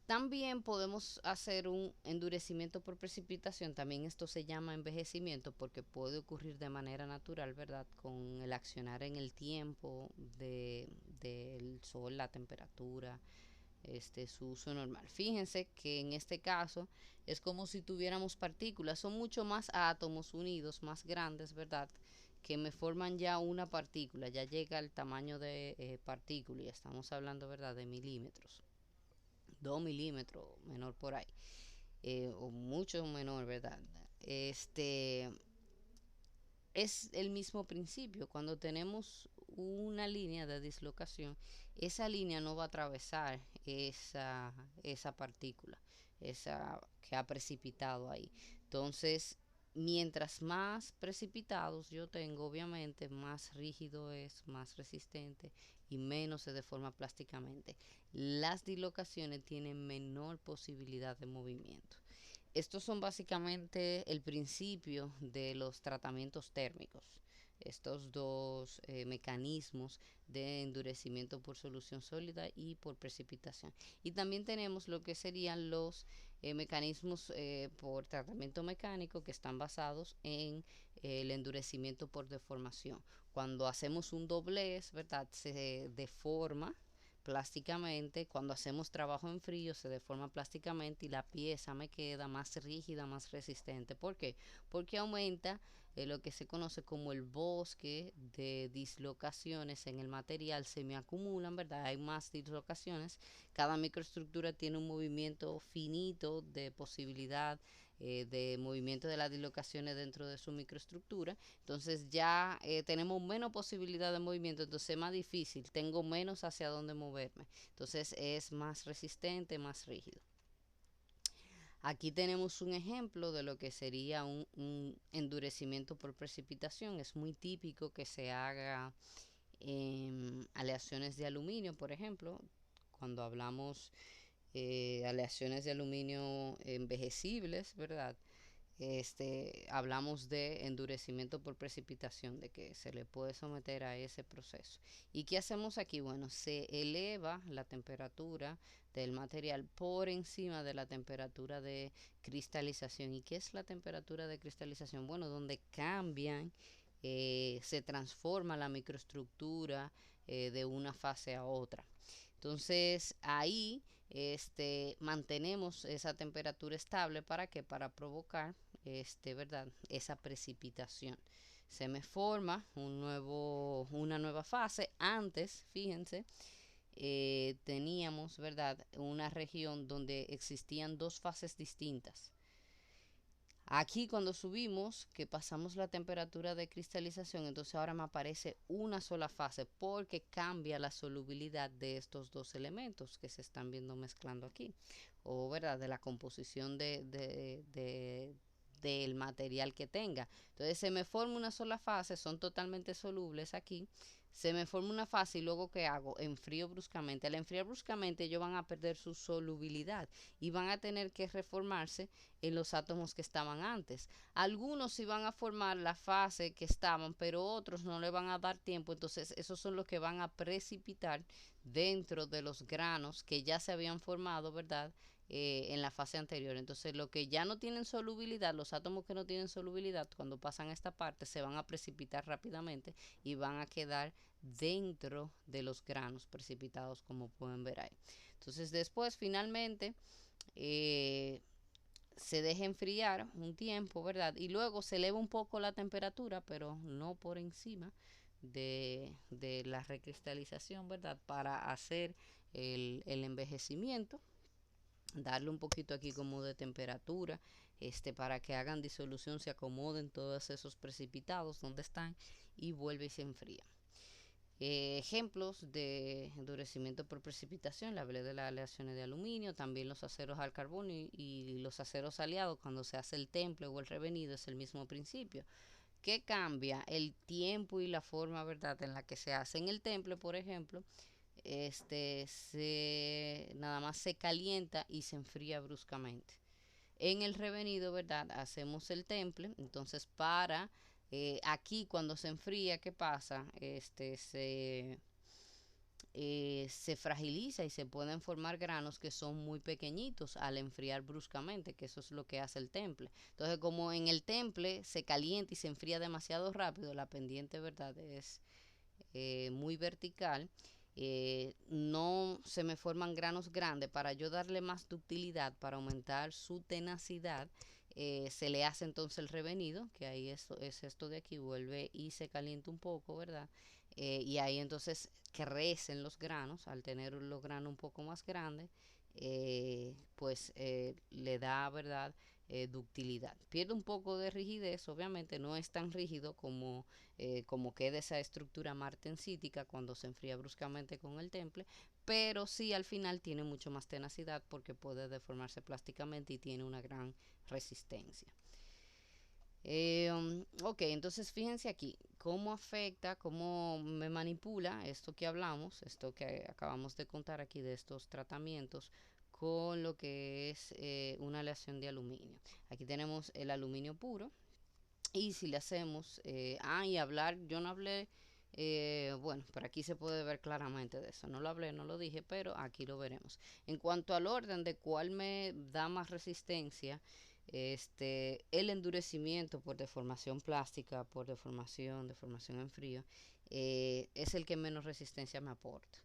También podemos hacer un endurecimiento por precipitación. También esto se llama envejecimiento porque puede ocurrir de manera natural, ¿verdad?, con el accionar en el tiempo del sol, la temperatura, su uso normal. Fíjense que en este caso es como si tuviéramos partículas. Son mucho más átomos unidos, más grandes, ¿verdad?, que me forman ya una partícula. Ya llega al tamaño de partícula y estamos hablando, ¿verdad?, de milímetros. 2 milímetros, menor por ahí, o mucho menor, ¿verdad? Es el mismo principio. Cuando tenemos una línea de dislocación, esa línea no va a atravesar esa partícula, esa que ha precipitado ahí. Entonces, mientras más precipitados yo tengo, obviamente, más rígido es, más resistente y menos se deforma plásticamente. Las dislocaciones tienen menor posibilidad de movimiento. Estos son básicamente el principio de los tratamientos térmicos, estos dos mecanismos de endurecimiento por solución sólida y por precipitación. Y también tenemos lo que serían los mecanismos por tratamiento mecánico, que están basados en el endurecimiento por deformación. Cuando hacemos un doblez, ¿verdad?, se deforma plásticamente. Cuando hacemos trabajo en frío se deforma plásticamente y la pieza me queda más rígida, más resistente. ¿Por qué? Porque aumenta lo que se conoce como el bosque de dislocaciones en el material. Se me acumulan, ¿verdad? Hay más dislocaciones. Cada microestructura tiene un movimiento finito de posibilidad de movimiento de las dislocaciones dentro de su microestructura. Entonces ya tenemos menos posibilidad de movimiento, entonces es más difícil, tengo menos hacia dónde moverme. Entonces es más resistente, más rígido. Aquí tenemos un ejemplo de lo que sería un endurecimiento por precipitación. Es muy típico que se haga en aleaciones de aluminio, por ejemplo. Cuando hablamos aleaciones de aluminio envejecibles, ¿verdad? Hablamos de endurecimiento por precipitación, de que se le puede someter a ese proceso. ¿Y qué hacemos aquí? Bueno, se eleva la temperatura del material por encima de la temperatura de cristalización. ¿Y qué es la temperatura de cristalización? Bueno, donde cambian, se transforma la microestructura de una fase a otra. Entonces ahí mantenemos esa temperatura estable. ¿Para qué? Para provocar ¿verdad? Esa precipitación. Se me forma una nueva fase. Antes, fíjense, teníamos, ¿verdad? Una región donde existían dos fases distintas. Aquí cuando subimos, que pasamos la temperatura de cristalización, entonces ahora me aparece una sola fase porque cambia la solubilidad de estos dos elementos que se están viendo mezclando aquí, o verdad, de la composición del material que tenga. Entonces se me forma una sola fase, son totalmente solubles aquí. Se me forma una fase y luego ¿qué hago? Enfrío bruscamente. Al enfriar bruscamente ellos van a perder su solubilidad y van a tener que reformarse en los átomos que estaban antes. Algunos sí van a formar la fase que estaban, pero otros no le van a dar tiempo. Entonces esos son los que van a precipitar dentro de los granos que ya se habían formado, ¿verdad? En la fase anterior. Entonces, lo que ya no tienen solubilidad, los átomos que no tienen solubilidad, cuando pasan a esta parte, se van a precipitar rápidamente y van a quedar dentro de los granos precipitados, como pueden ver ahí. Entonces, después, finalmente, se deja enfriar un tiempo, ¿verdad? Y luego se eleva un poco la temperatura, pero no por encima de la recristalización, ¿verdad? Para hacer el envejecimiento, darle un poquito aquí como de temperatura, para que hagan disolución, se acomoden todos esos precipitados donde están y vuelve y se enfría. Ejemplos de endurecimiento por precipitación, le hablé de las aleaciones de aluminio, también los aceros al carbón y los aceros aliados cuando se hace el temple o el revenido es el mismo principio. ¿Qué cambia? El tiempo y la forma, ¿verdad?, en la que se hace. En el temple, por ejemplo, nada más se calienta y se enfría bruscamente. En el revenido, ¿verdad? Hacemos el temple, entonces para aquí cuando se enfría, ¿qué pasa? Se fragiliza y se pueden formar granos que son muy pequeñitos al enfriar bruscamente, que eso es lo que hace el temple. Entonces, como en el temple se calienta y se enfría demasiado rápido, la pendiente, ¿verdad?, es muy vertical. No se me forman granos grandes. Para yo darle más ductilidad, para aumentar su tenacidad, se le hace entonces el revenido, que ahí es esto de aquí, vuelve y se calienta un poco, ¿verdad? Y ahí entonces crecen los granos, al tener los granos un poco más grandes, pues le da, ¿verdad?, ductilidad. Pierde un poco de rigidez, obviamente no es tan rígido como queda esa estructura martensítica cuando se enfría bruscamente con el temple, pero sí al final tiene mucho más tenacidad porque puede deformarse plásticamente y tiene una gran resistencia. Ok, entonces fíjense aquí, cómo afecta, cómo me manipula esto que hablamos, esto que acabamos de contar aquí de estos tratamientos con lo que es una aleación de aluminio. Aquí tenemos el aluminio puro y si le hacemos, y hablar, yo no hablé, bueno, pero aquí se puede ver claramente de eso, no lo hablé, no lo dije, pero aquí lo veremos. En cuanto al orden de cuál me da más resistencia, el endurecimiento por deformación plástica, por deformación en frío, es el que menos resistencia me aporta.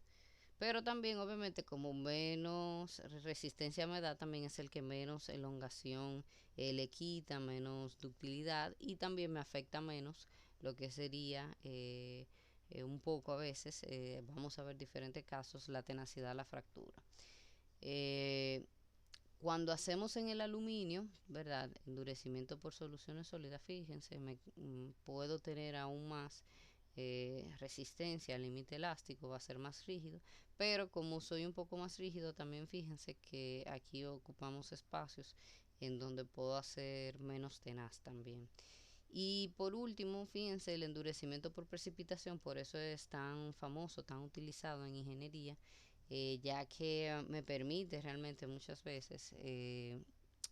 Pero también, obviamente, como menos resistencia me da, también es el que menos elongación le quita, menos ductilidad y también me afecta menos lo que sería un poco a veces, vamos a ver diferentes casos, la tenacidad a la fractura. Eh, Cuando hacemos en el aluminio, ¿verdad? Endurecimiento por soluciones sólidas, fíjense, puedo tener aún más resistencia al límite elástico, va a ser más rígido, pero como soy un poco más rígido, también fíjense que aquí ocupamos espacios en donde puedo hacer menos tenaz también. Y por último, fíjense, el endurecimiento por precipitación, por eso es tan famoso, tan utilizado en ingeniería, ya que me permite realmente muchas veces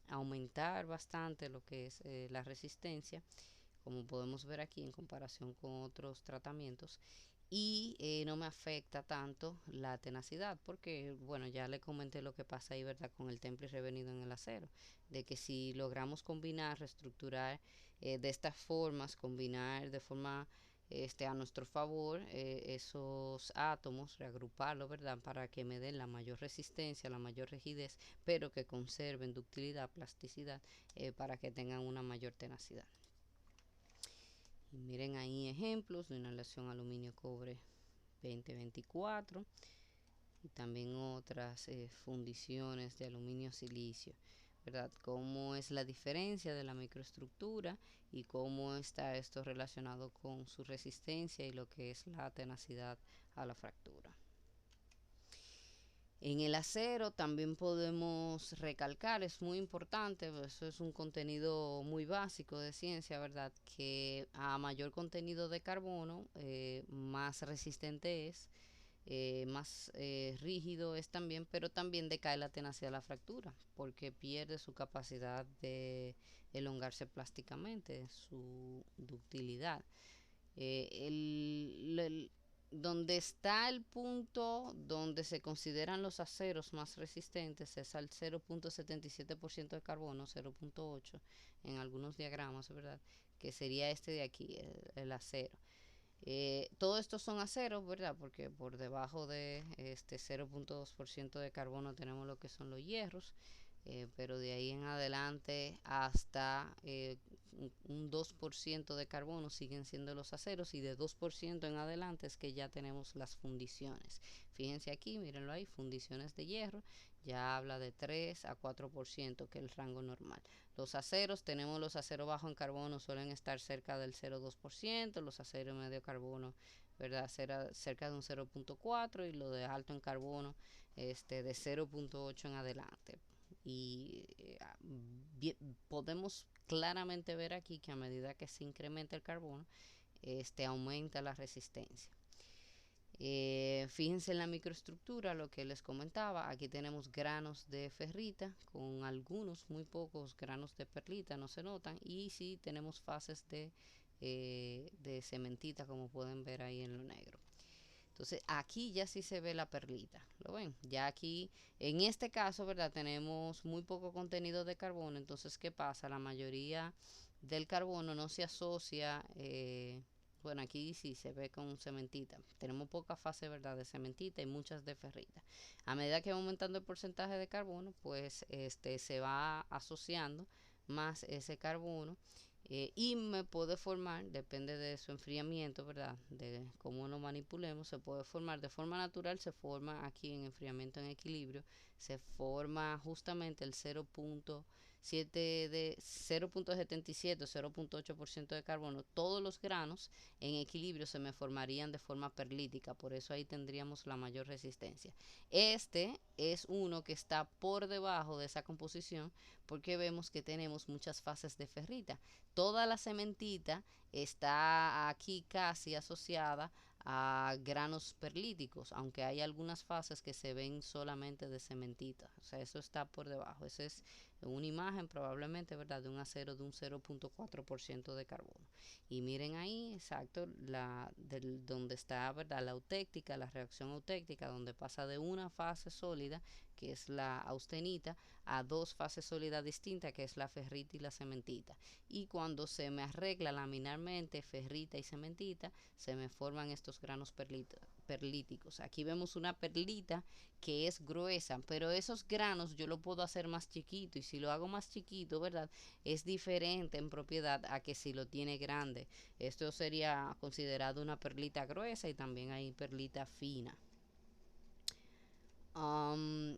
aumentar bastante lo que es la resistencia, como podemos ver aquí en comparación con otros tratamientos, y no me afecta tanto la tenacidad, porque bueno, ya le comenté lo que pasa ahí, ¿verdad?, con el temple revenido en el acero, de que si logramos combinar, reestructurar de estas formas, combinar de forma a nuestro favor esos átomos, reagruparlos, ¿verdad? Para que me den la mayor resistencia, la mayor rigidez, pero que conserven ductilidad, plasticidad, para que tengan una mayor tenacidad. Y miren ahí ejemplos de una aleación aluminio-cobre 2024 y también otras fundiciones de aluminio-silicio, ¿verdad? Cómo es la diferencia de la microestructura y cómo está esto relacionado con su resistencia y lo que es la tenacidad a la fractura. En el acero también podemos recalcar, es muy importante, eso es un contenido muy básico de ciencia, ¿verdad? Que a mayor contenido de carbono, más resistente es, más rígido es también, pero también decae la tenacidad de la fractura, porque pierde su capacidad de elongarse plásticamente, su ductilidad. Donde está el punto donde se consideran los aceros más resistentes es al 0.77% de carbono, 0.8 en algunos diagramas, ¿verdad? Que sería este de aquí, el acero. Todo estos son aceros, ¿verdad? Porque por debajo de este 0.2% de carbono tenemos lo que son los hierros, pero de ahí en adelante hasta un 2% de carbono siguen siendo los aceros, y de 2% en adelante es que ya tenemos las fundiciones. Fíjense aquí, mírenlo ahí, fundiciones de hierro, ya habla de 3 a 4%, que es el rango normal. Los aceros, tenemos los aceros bajos en carbono, suelen estar cerca del 0,2%, los aceros medio carbono, ¿verdad? Cerca de un 0.4, y lo de alto en carbono de 0.8 en adelante. Y podemos claramente ver aquí que a medida que se incrementa el carbono, aumenta la resistencia. Fíjense en la microestructura, lo que les comentaba, aquí tenemos granos de ferrita con algunos, muy pocos granos de perlita, no se notan, y sí tenemos fases de cementita, como pueden ver ahí en lo negro. Entonces aquí ya sí se ve la perlita, ¿lo ven? Ya aquí, en este caso, ¿verdad? Tenemos muy poco contenido de carbono. Entonces, ¿qué pasa? La mayoría del carbono no se asocia, bueno, aquí sí se ve con cementita. Tenemos poca fase, ¿verdad? De cementita y muchas de ferrita. A medida que va aumentando el porcentaje de carbono, pues se va asociando más ese carbono, y me puede formar, depende de su enfriamiento, ¿verdad? De cómo lo manipulemos, se puede formar de forma natural, se forma aquí en enfriamiento en equilibrio, se forma justamente el 0.77 o 0.8% de carbono. Todos los granos en equilibrio se me formarían de forma perlítica, por eso ahí tendríamos la mayor resistencia. Este es uno que está por debajo de esa composición, porque vemos que tenemos muchas fases de ferrita. Toda la cementita está aquí casi asociada a granos perlíticos, aunque hay algunas fases que se ven solamente de cementita. O sea, eso está por debajo. Esa es una imagen probablemente, ¿verdad?, de un acero de un 0.4% de carbono. Y miren ahí, exacto, donde está, ¿verdad?, la autéctica, la reacción autéctica, donde pasa de una fase sólida, que es la austenita, a dos fases sólidas distintas, que es la ferrita y la cementita. Y cuando se me arregla laminarmente ferrita y cementita, se me forman estos granos perlíticos. Aquí vemos una perlita que es gruesa, pero esos granos yo lo puedo hacer más chiquito, y si lo hago más chiquito, ¿verdad?, es diferente en propiedad a que si lo tiene grande. Esto sería considerado una perlita gruesa, y también hay perlita fina.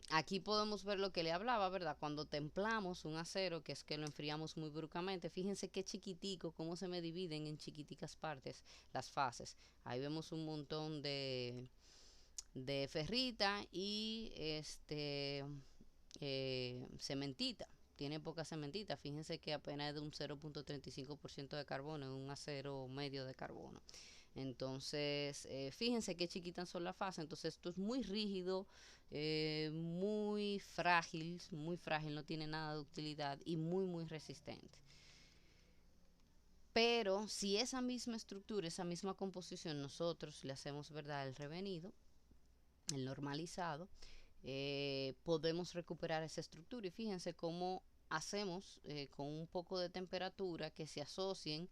Aquí podemos ver lo que le hablaba, ¿verdad? Cuando templamos un acero, que es que lo enfriamos muy bruscamente, fíjense qué chiquitico, cómo se me dividen en chiquiticas partes las fases. Ahí vemos un montón de ferrita y cementita. Tiene poca cementita, fíjense que apenas es de un 0.35% de carbono en un acero medio de carbono. Entonces, fíjense qué chiquitas son las fases. Entonces, esto es muy rígido, muy frágil, no tiene nada de utilidad y muy resistente. Pero si esa misma estructura, esa misma composición, nosotros le hacemos, ¿verdad?, el revenido, el normalizado, podemos recuperar esa estructura. Y fíjense cómo hacemos con un poco de temperatura que se asocien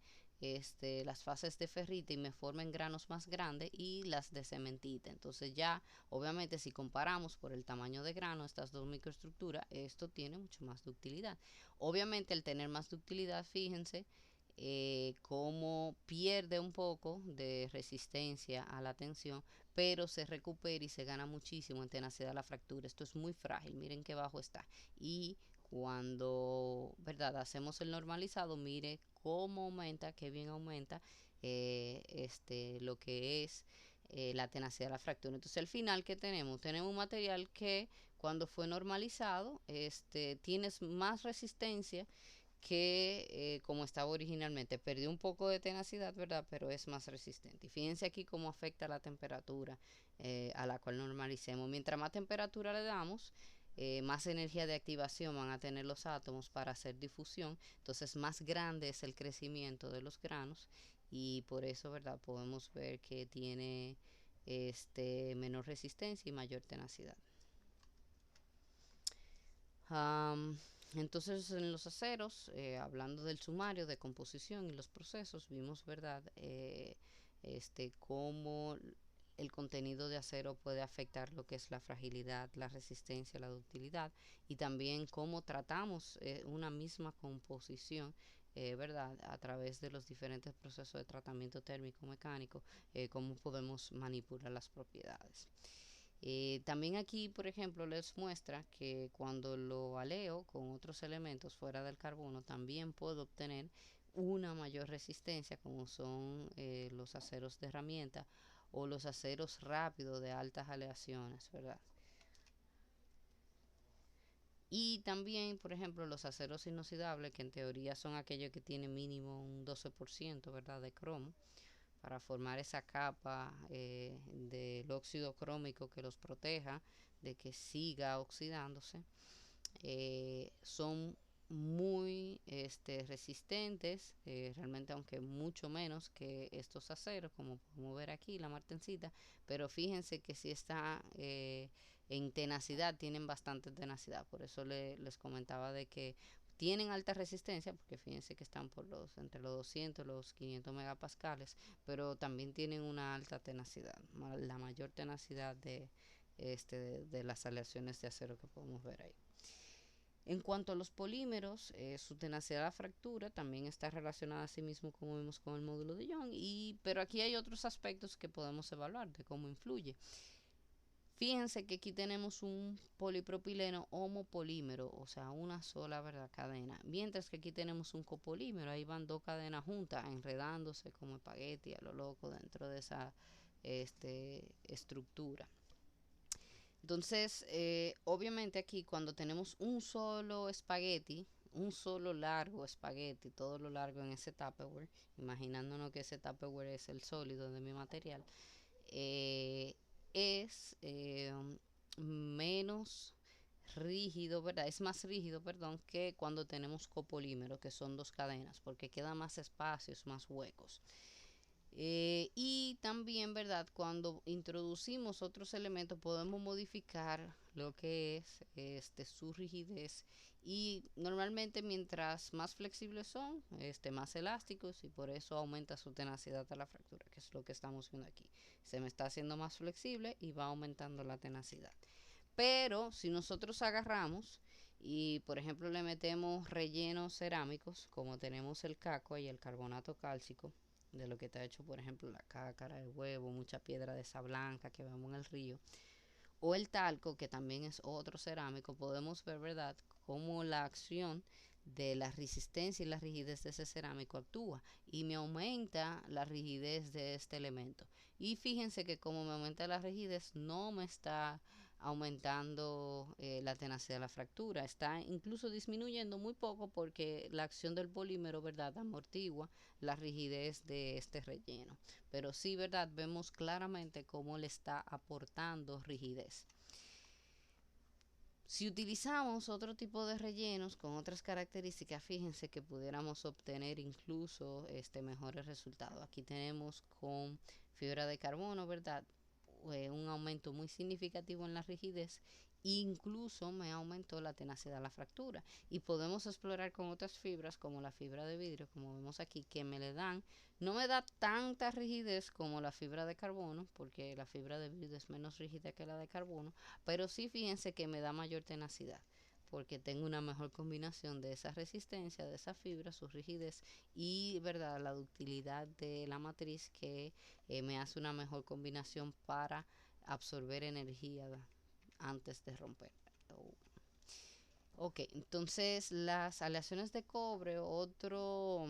las fases de ferrita y me formen granos más grandes y las de cementita. Entonces ya, obviamente, si comparamos por el tamaño de grano estas dos microestructuras, esto tiene mucho más ductilidad. Obviamente, el tener más ductilidad, fíjense, cómo pierde un poco de resistencia a la tensión, pero se recupera y se gana muchísimo en tenacidad a la fractura. Esto es muy frágil, miren qué bajo está. Y cuando, ¿verdad?, hacemos el normalizado, mire cómo aumenta, qué bien aumenta lo que es la tenacidad de la fractura. Entonces, al final, ¿qué tenemos? Tenemos un material que cuando fue normalizado, tienes más resistencia que como estaba originalmente. Perdió un poco de tenacidad, ¿verdad? Pero es más resistente. Y fíjense aquí cómo afecta la temperatura a la cual normalicemos. Mientras más temperatura le damos, más energía de activación van a tener los átomos para hacer difusión. Entonces, más grande es el crecimiento de los granos. Y por eso, ¿verdad? Podemos ver que tiene menor resistencia y mayor tenacidad. Um, entonces, en los aceros, hablando del sumario de composición y los procesos, vimos, ¿verdad?, cómo el contenido de acero puede afectar lo que es la fragilidad, la resistencia, la ductilidad, y también cómo tratamos una misma composición, ¿verdad?, a través de los diferentes procesos de tratamiento térmico mecánico, cómo podemos manipular las propiedades. También aquí, por ejemplo, les muestra que cuando lo aleo con otros elementos fuera del carbono, también puedo obtener una mayor resistencia, como son los aceros de herramienta o los aceros rápidos de altas aleaciones, ¿verdad? Y también, por ejemplo, los aceros inoxidables, que en teoría son aquellos que tienen mínimo un 12%, ¿verdad?, de cromo, para formar esa capa del óxido crómico que los proteja de que siga oxidándose. Son muy resistentes, realmente, aunque mucho menos que estos aceros, como podemos ver aquí, la martensita, pero fíjense que si está en tenacidad, tienen bastante tenacidad. Por eso les comentaba de que tienen alta resistencia, porque fíjense que están entre los 200 y los 500 megapascales, pero también tienen una alta tenacidad, la mayor tenacidad de las aleaciones de acero que podemos ver ahí. En cuanto a los polímeros, su tenacidad a la fractura también está relacionada a sí mismo, como vimos, con el módulo de Young, pero aquí hay otros aspectos que podemos evaluar de cómo influye. Fíjense que aquí tenemos un polipropileno homopolímero, o sea, una sola, ¿verdad?, cadena, mientras que aquí tenemos un copolímero, ahí van dos cadenas juntas, enredándose como espagueti a lo loco dentro de esa estructura. Entonces, obviamente aquí cuando tenemos un solo espagueti, un solo largo espagueti, todo lo largo en ese Tupperware, imaginándonos que ese Tupperware es el sólido de mi material, es menos rígido, ¿verdad? Es más rígido, perdón, que cuando tenemos copolímero, que son dos cadenas, porque quedan más espacios, más huecos. Y también, ¿verdad?, cuando introducimos otros elementos podemos modificar lo que es su rigidez, y normalmente mientras más flexibles son, más elásticos, y por eso aumenta su tenacidad a la fractura, que es lo que estamos viendo aquí. Se me está haciendo más flexible y va aumentando la tenacidad. Pero si nosotros agarramos y, por ejemplo, le metemos rellenos cerámicos, como tenemos el caco y el carbonato cálcico, de lo que está hecho, por ejemplo, la cácara, el huevo, mucha piedra de esa blanca que vemos en el río, o el talco, que también es otro cerámico, podemos ver, ¿verdad?, cómo la acción de la resistencia y la rigidez de ese cerámico actúa y me aumenta la rigidez de este elemento. Y fíjense que como me aumenta la rigidez, no me está aumentando la tenacidad de la fractura, está incluso disminuyendo muy poco, porque la acción del polímero, ¿verdad?, amortigua la rigidez de este relleno. Pero sí, ¿verdad?, vemos claramente cómo le está aportando rigidez. Si utilizamos otro tipo de rellenos con otras características, fíjense que pudiéramos obtener incluso mejores resultados. Aquí tenemos con fibra de carbono, ¿verdad?, un aumento muy significativo en la rigidez, incluso me aumentó la tenacidad de la fractura. Y podemos explorar con otras fibras, como la fibra de vidrio, como vemos aquí, que me le dan, no me da tanta rigidez como la fibra de carbono, porque la fibra de vidrio es menos rígida que la de carbono, pero sí fíjense que me da mayor tenacidad, porque tengo una mejor combinación de esa resistencia, de esa fibra, su rigidez y, verdad, la ductilidad de la matriz, que me hace una mejor combinación para absorber energía antes de romper. Oh. Ok, entonces las aleaciones de cobre, otro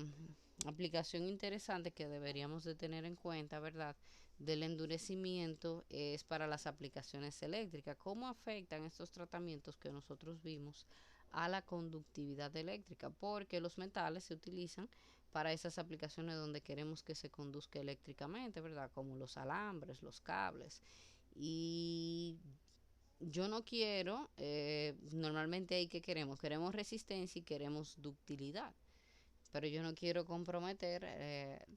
aplicación interesante que deberíamos de tener en cuenta, ¿verdad? Del endurecimiento es para las aplicaciones eléctricas. ¿Cómo afectan estos tratamientos que nosotros vimos a la conductividad eléctrica? Porque los metales se utilizan para esas aplicaciones donde queremos que se conduzca eléctricamente, ¿verdad? Como los alambres, los cables. Y yo no quiero, normalmente ahí que queremos resistencia y queremos ductilidad, pero yo no quiero comprometer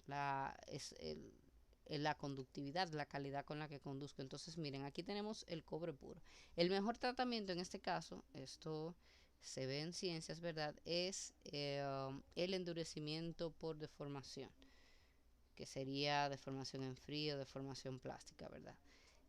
la conductividad, la calidad con la que conduzco. Entonces, miren, aquí tenemos el cobre puro. El mejor tratamiento en este caso, esto se ve en ciencias, ¿verdad? Es el endurecimiento por deformación, que sería deformación en frío, deformación plástica, ¿verdad?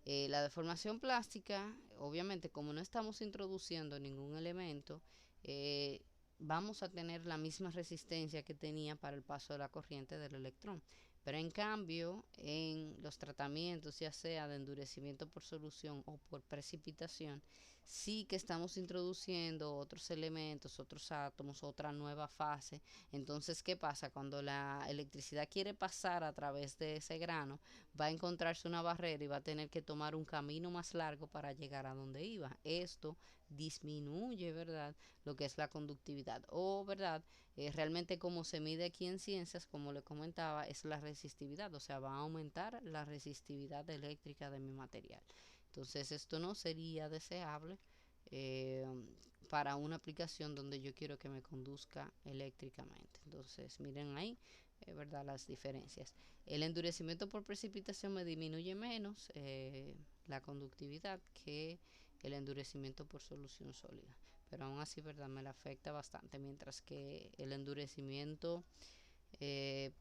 La deformación plástica, obviamente, como no estamos introduciendo ningún elemento, eh, vamos a tener la misma resistencia que tenía para el paso de la corriente del electrón. Pero en cambio, en los tratamientos, ya sea de endurecimiento por solución o por precipitación, sí que estamos introduciendo otros elementos, otros átomos, otra nueva fase. Entonces, ¿qué pasa? Cuando la electricidad quiere pasar a través de ese grano, va a encontrarse una barrera y va a tener que tomar un camino más largo para llegar a donde iba. Esto disminuye, ¿verdad?, lo que es la conductividad. O, ¿verdad?, realmente como se mide aquí en ciencias, como le comentaba, es la resistividad. O sea, va a aumentar la resistividad eléctrica de mi material. Entonces, esto no sería deseable eh, para una aplicación donde yo quiero que me conduzca eléctricamente. Entonces, miren ahí, ¿verdad?, las diferencias. El endurecimiento por precipitación me disminuye menos la conductividad que el endurecimiento por solución sólida. Pero aún así, ¿verdad?, me la afecta bastante. Mientras que el endurecimiento eh,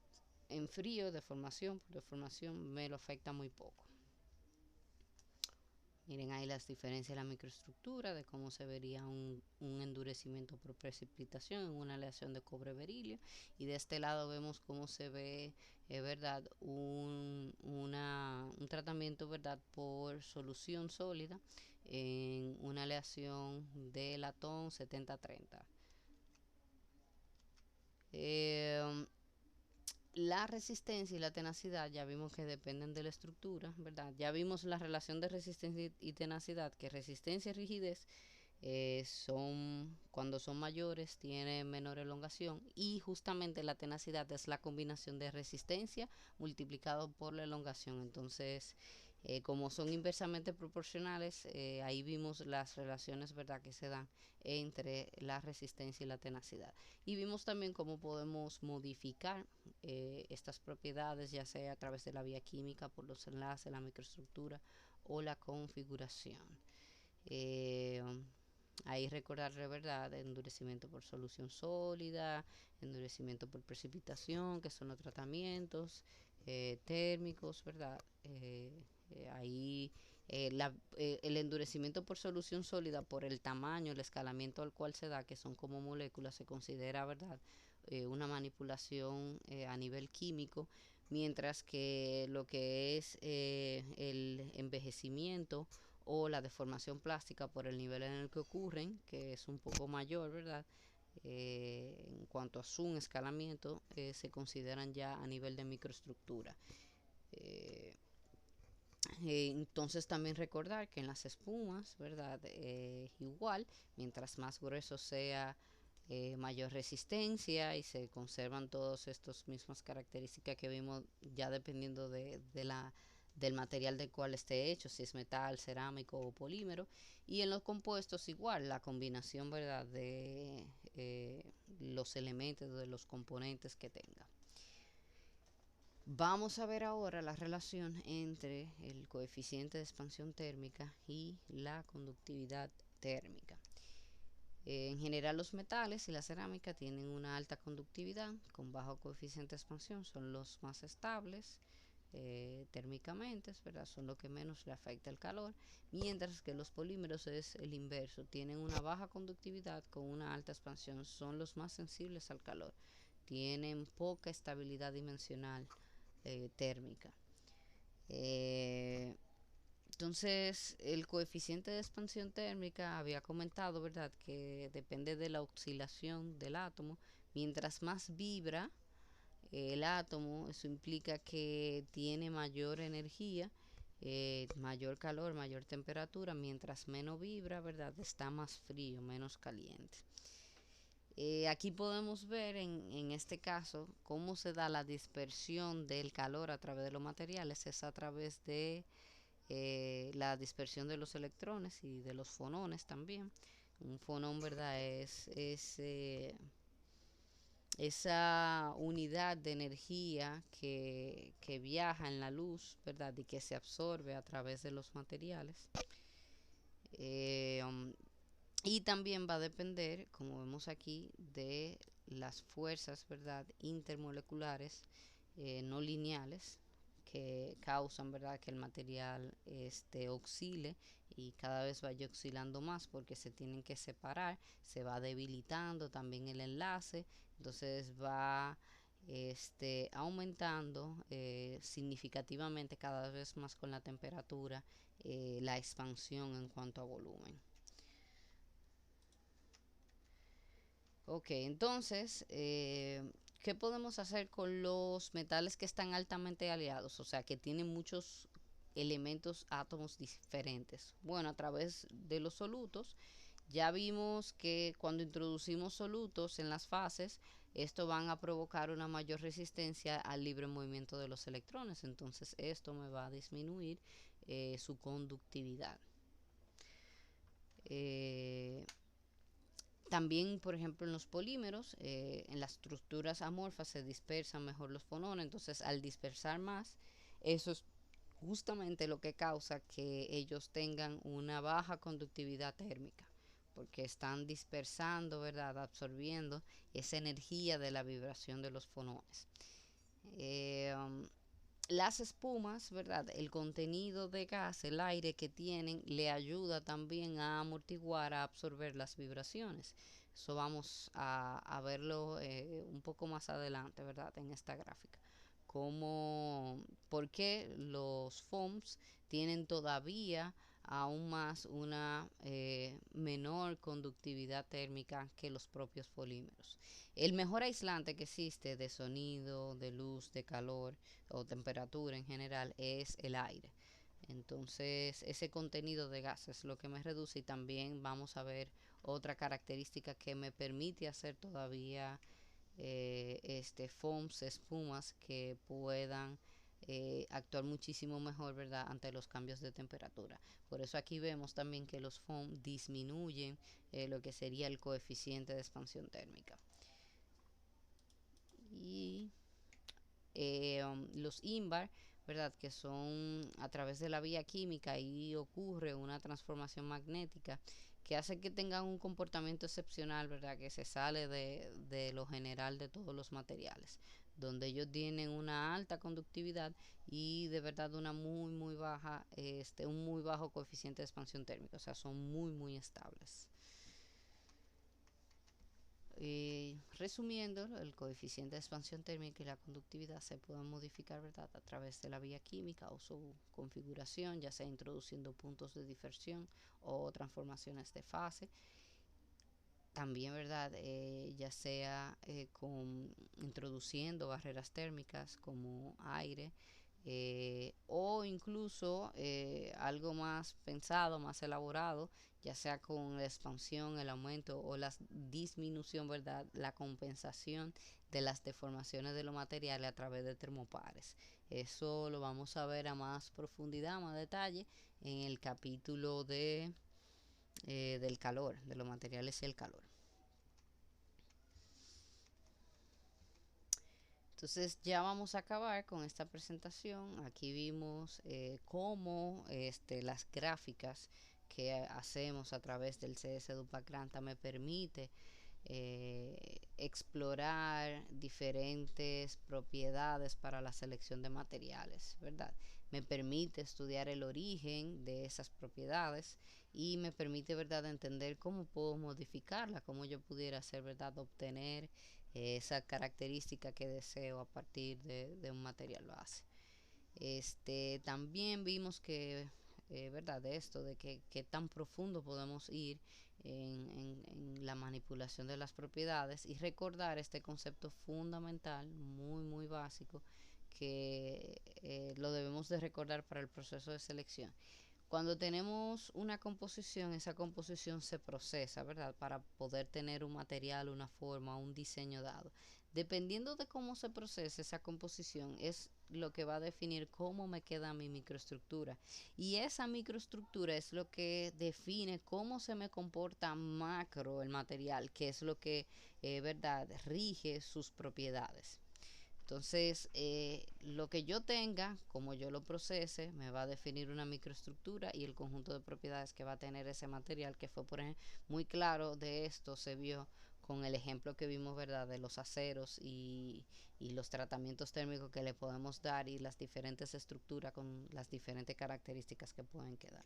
en frío, deformación por deformación, me lo afecta muy poco. Miren ahí las diferencias de la microestructura, de cómo se vería un endurecimiento por precipitación en una aleación de cobre berilio. Y de este lado vemos cómo se ve, ¿verdad?, un tratamiento, ¿verdad?, por solución sólida en una aleación de latón 7030. La resistencia y la tenacidad ya vimos que dependen de la estructura, ¿verdad? Ya vimos la relación de resistencia y tenacidad, que resistencia y rigidez cuando son mayores, tienen menor elongación, y justamente la tenacidad es la combinación de resistencia multiplicado por la elongación. Entonces, como son inversamente proporcionales, ahí vimos las relaciones, ¿verdad?, que se dan entre la resistencia y la tenacidad. Y vimos también cómo podemos modificar estas propiedades, ya sea a través de la vía química, por los enlaces, la microestructura o la configuración. Ahí recordarle, ¿verdad?, endurecimiento por solución sólida, endurecimiento por precipitación, que son los tratamientos térmicos, ¿verdad? Ahí el endurecimiento por solución sólida, por el tamaño, el escalamiento al cual se da, que son como moléculas, se considera, ¿verdad?, una manipulación a nivel químico, mientras que lo que es el envejecimiento o la deformación plástica, por el nivel en el que ocurren, que es un poco mayor, ¿verdad?, en cuanto a su escalamiento, se consideran ya a nivel de microestructura. Eh, entonces también recordar que en las espumas, ¿verdad?, igual, mientras más grueso sea, mayor resistencia, y se conservan todas estas mismas características que vimos, ya dependiendo del material del cual esté hecho, si es metal, cerámico o polímero. Y en los compuestos igual, la combinación, ¿verdad?, de los elementos, de los componentes que tenga. Vamos a ver ahora la relación entre el coeficiente de expansión térmica y la conductividad térmica. En general los metales y la cerámica tienen una alta conductividad con bajo coeficiente de expansión, son los más estables térmicamente, ¿verdad? Son los que menos le afecta el calor, mientras que los polímeros es el inverso, tienen una baja conductividad con una alta expansión, son los más sensibles al calor, tienen poca estabilidad dimensional térmica. Eh, entonces, el coeficiente de expansión térmica había comentado, ¿verdad?, que depende de la oscilación del átomo. Mientras más vibra el átomo, eso implica que tiene mayor energía, mayor calor, mayor temperatura. Mientras menos vibra, ¿verdad?, está más frío, menos caliente. Aquí podemos ver en este caso cómo se da la dispersión del calor a través de los materiales. Es a través de la dispersión de los electrones y de los fonones también. Un fonón, ¿verdad? Es esa unidad de energía que viaja en la luz, ¿verdad? Y que se absorbe a través de los materiales. Eh, um, y también va a depender, como vemos aquí, de las fuerzas, ¿verdad?, intermoleculares no lineales que causan, ¿verdad?, que el material oscile y cada vez vaya oscilando más porque se tienen que separar, se va debilitando también el enlace, entonces va aumentando significativamente cada vez más con la temperatura la expansión en cuanto a volumen. Ok, entonces, ¿qué podemos hacer con los metales que están altamente aliados? O sea, que tienen muchos elementos, átomos diferentes. Bueno, a través de los solutos, ya vimos que cuando introducimos solutos en las fases, esto van a provocar una mayor resistencia al libre movimiento de los electrones. Entonces, esto me va a disminuir su conductividad. Eh, También, por ejemplo, en los polímeros, en las estructuras amorfas se dispersan mejor los fonones, entonces al dispersar más, eso es justamente lo que causa que ellos tengan una baja conductividad térmica, porque están dispersando, ¿verdad?, absorbiendo esa energía de la vibración de los fonones. Eh, um, las espumas, ¿verdad? El contenido de gas, el aire que tienen, le ayuda también a amortiguar, a absorber las vibraciones. Eso vamos a verlo un poco más adelante, ¿verdad? En esta gráfica. Cómo, por qué los foams tienen todavía aún más una menor conductividad térmica que los propios polímeros. El mejor aislante que existe de sonido, de luz, de calor o temperatura en general es el aire. Entonces ese contenido de gas es lo que me reduce y también vamos a ver otra característica que me permite hacer todavía foams, espumas que puedan actuar muchísimo mejor, ¿verdad?, ante los cambios de temperatura. Por eso aquí vemos también que los foam disminuyen lo que sería el coeficiente de expansión térmica. Y los INVAR, ¿verdad?, que son a través de la vía química y ocurre una transformación magnética que hace que tengan un comportamiento excepcional, ¿verdad?, que se sale de lo general de todos los materiales, donde ellos tienen una alta conductividad y de verdad una muy baja, un muy bajo coeficiente de expansión térmica, o sea, son muy estables. Resumiendo, el coeficiente de expansión térmica y la conductividad se pueden modificar, ¿verdad?, a través de la vía química o su configuración, ya sea introduciendo puntos de dispersión o transformaciones de fase. También, ¿verdad?, ya sea introduciendo barreras térmicas como aire o incluso algo más pensado, más elaborado, ya sea con la expansión, el aumento o la disminución, ¿verdad?, la compensación de las deformaciones de los materiales a través de termopares. Eso lo vamos a ver a más profundidad, a más detalle en el capítulo del calor, de los materiales y el calor. Entonces ya vamos a acabar con esta presentación. Aquí vimos cómo las gráficas que hacemos a través del CS Dupac Granta me permite explorar diferentes propiedades para la selección de materiales, ¿verdad? Me permite estudiar el origen de esas propiedades y me permite, ¿verdad?, entender cómo puedo modificarla, cómo yo pudiera hacer, ¿verdad?, obtener esa característica que deseo a partir de un material base. También vimos que, ¿verdad? De esto, de que tan profundo podemos ir en la manipulación de las propiedades y recordar este concepto fundamental, muy, muy básico, que lo debemos de recordar para el proceso de selección. Cuando tenemos una composición, esa composición se procesa, ¿verdad? Para poder tener un material, una forma, un diseño dado. Dependiendo de cómo se procese esa composición, es lo que va a definir cómo me queda mi microestructura. Y esa microestructura es lo que define cómo se me comporta macro el material, que es lo que, ¿verdad?, rige sus propiedades. Entonces, lo que yo tenga, como yo lo procese, me va a definir una microestructura y el conjunto de propiedades que va a tener ese material, que fue, por ejemplo, muy claro de esto, se vio con el ejemplo que vimos, ¿verdad?, de los aceros y los tratamientos térmicos que le podemos dar y las diferentes estructuras con las diferentes características que pueden quedar.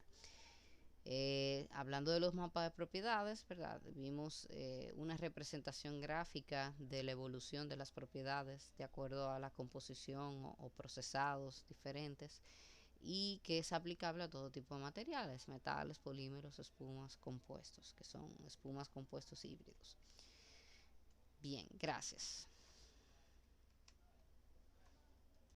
Hablando de los mapas de propiedades, ¿verdad? Vimos una representación gráfica de la evolución de las propiedades de acuerdo a la composición o procesados diferentes y que es aplicable a todo tipo de materiales, metales, polímeros, espumas, compuestos, que son espumas, compuestos híbridos. Bien, gracias.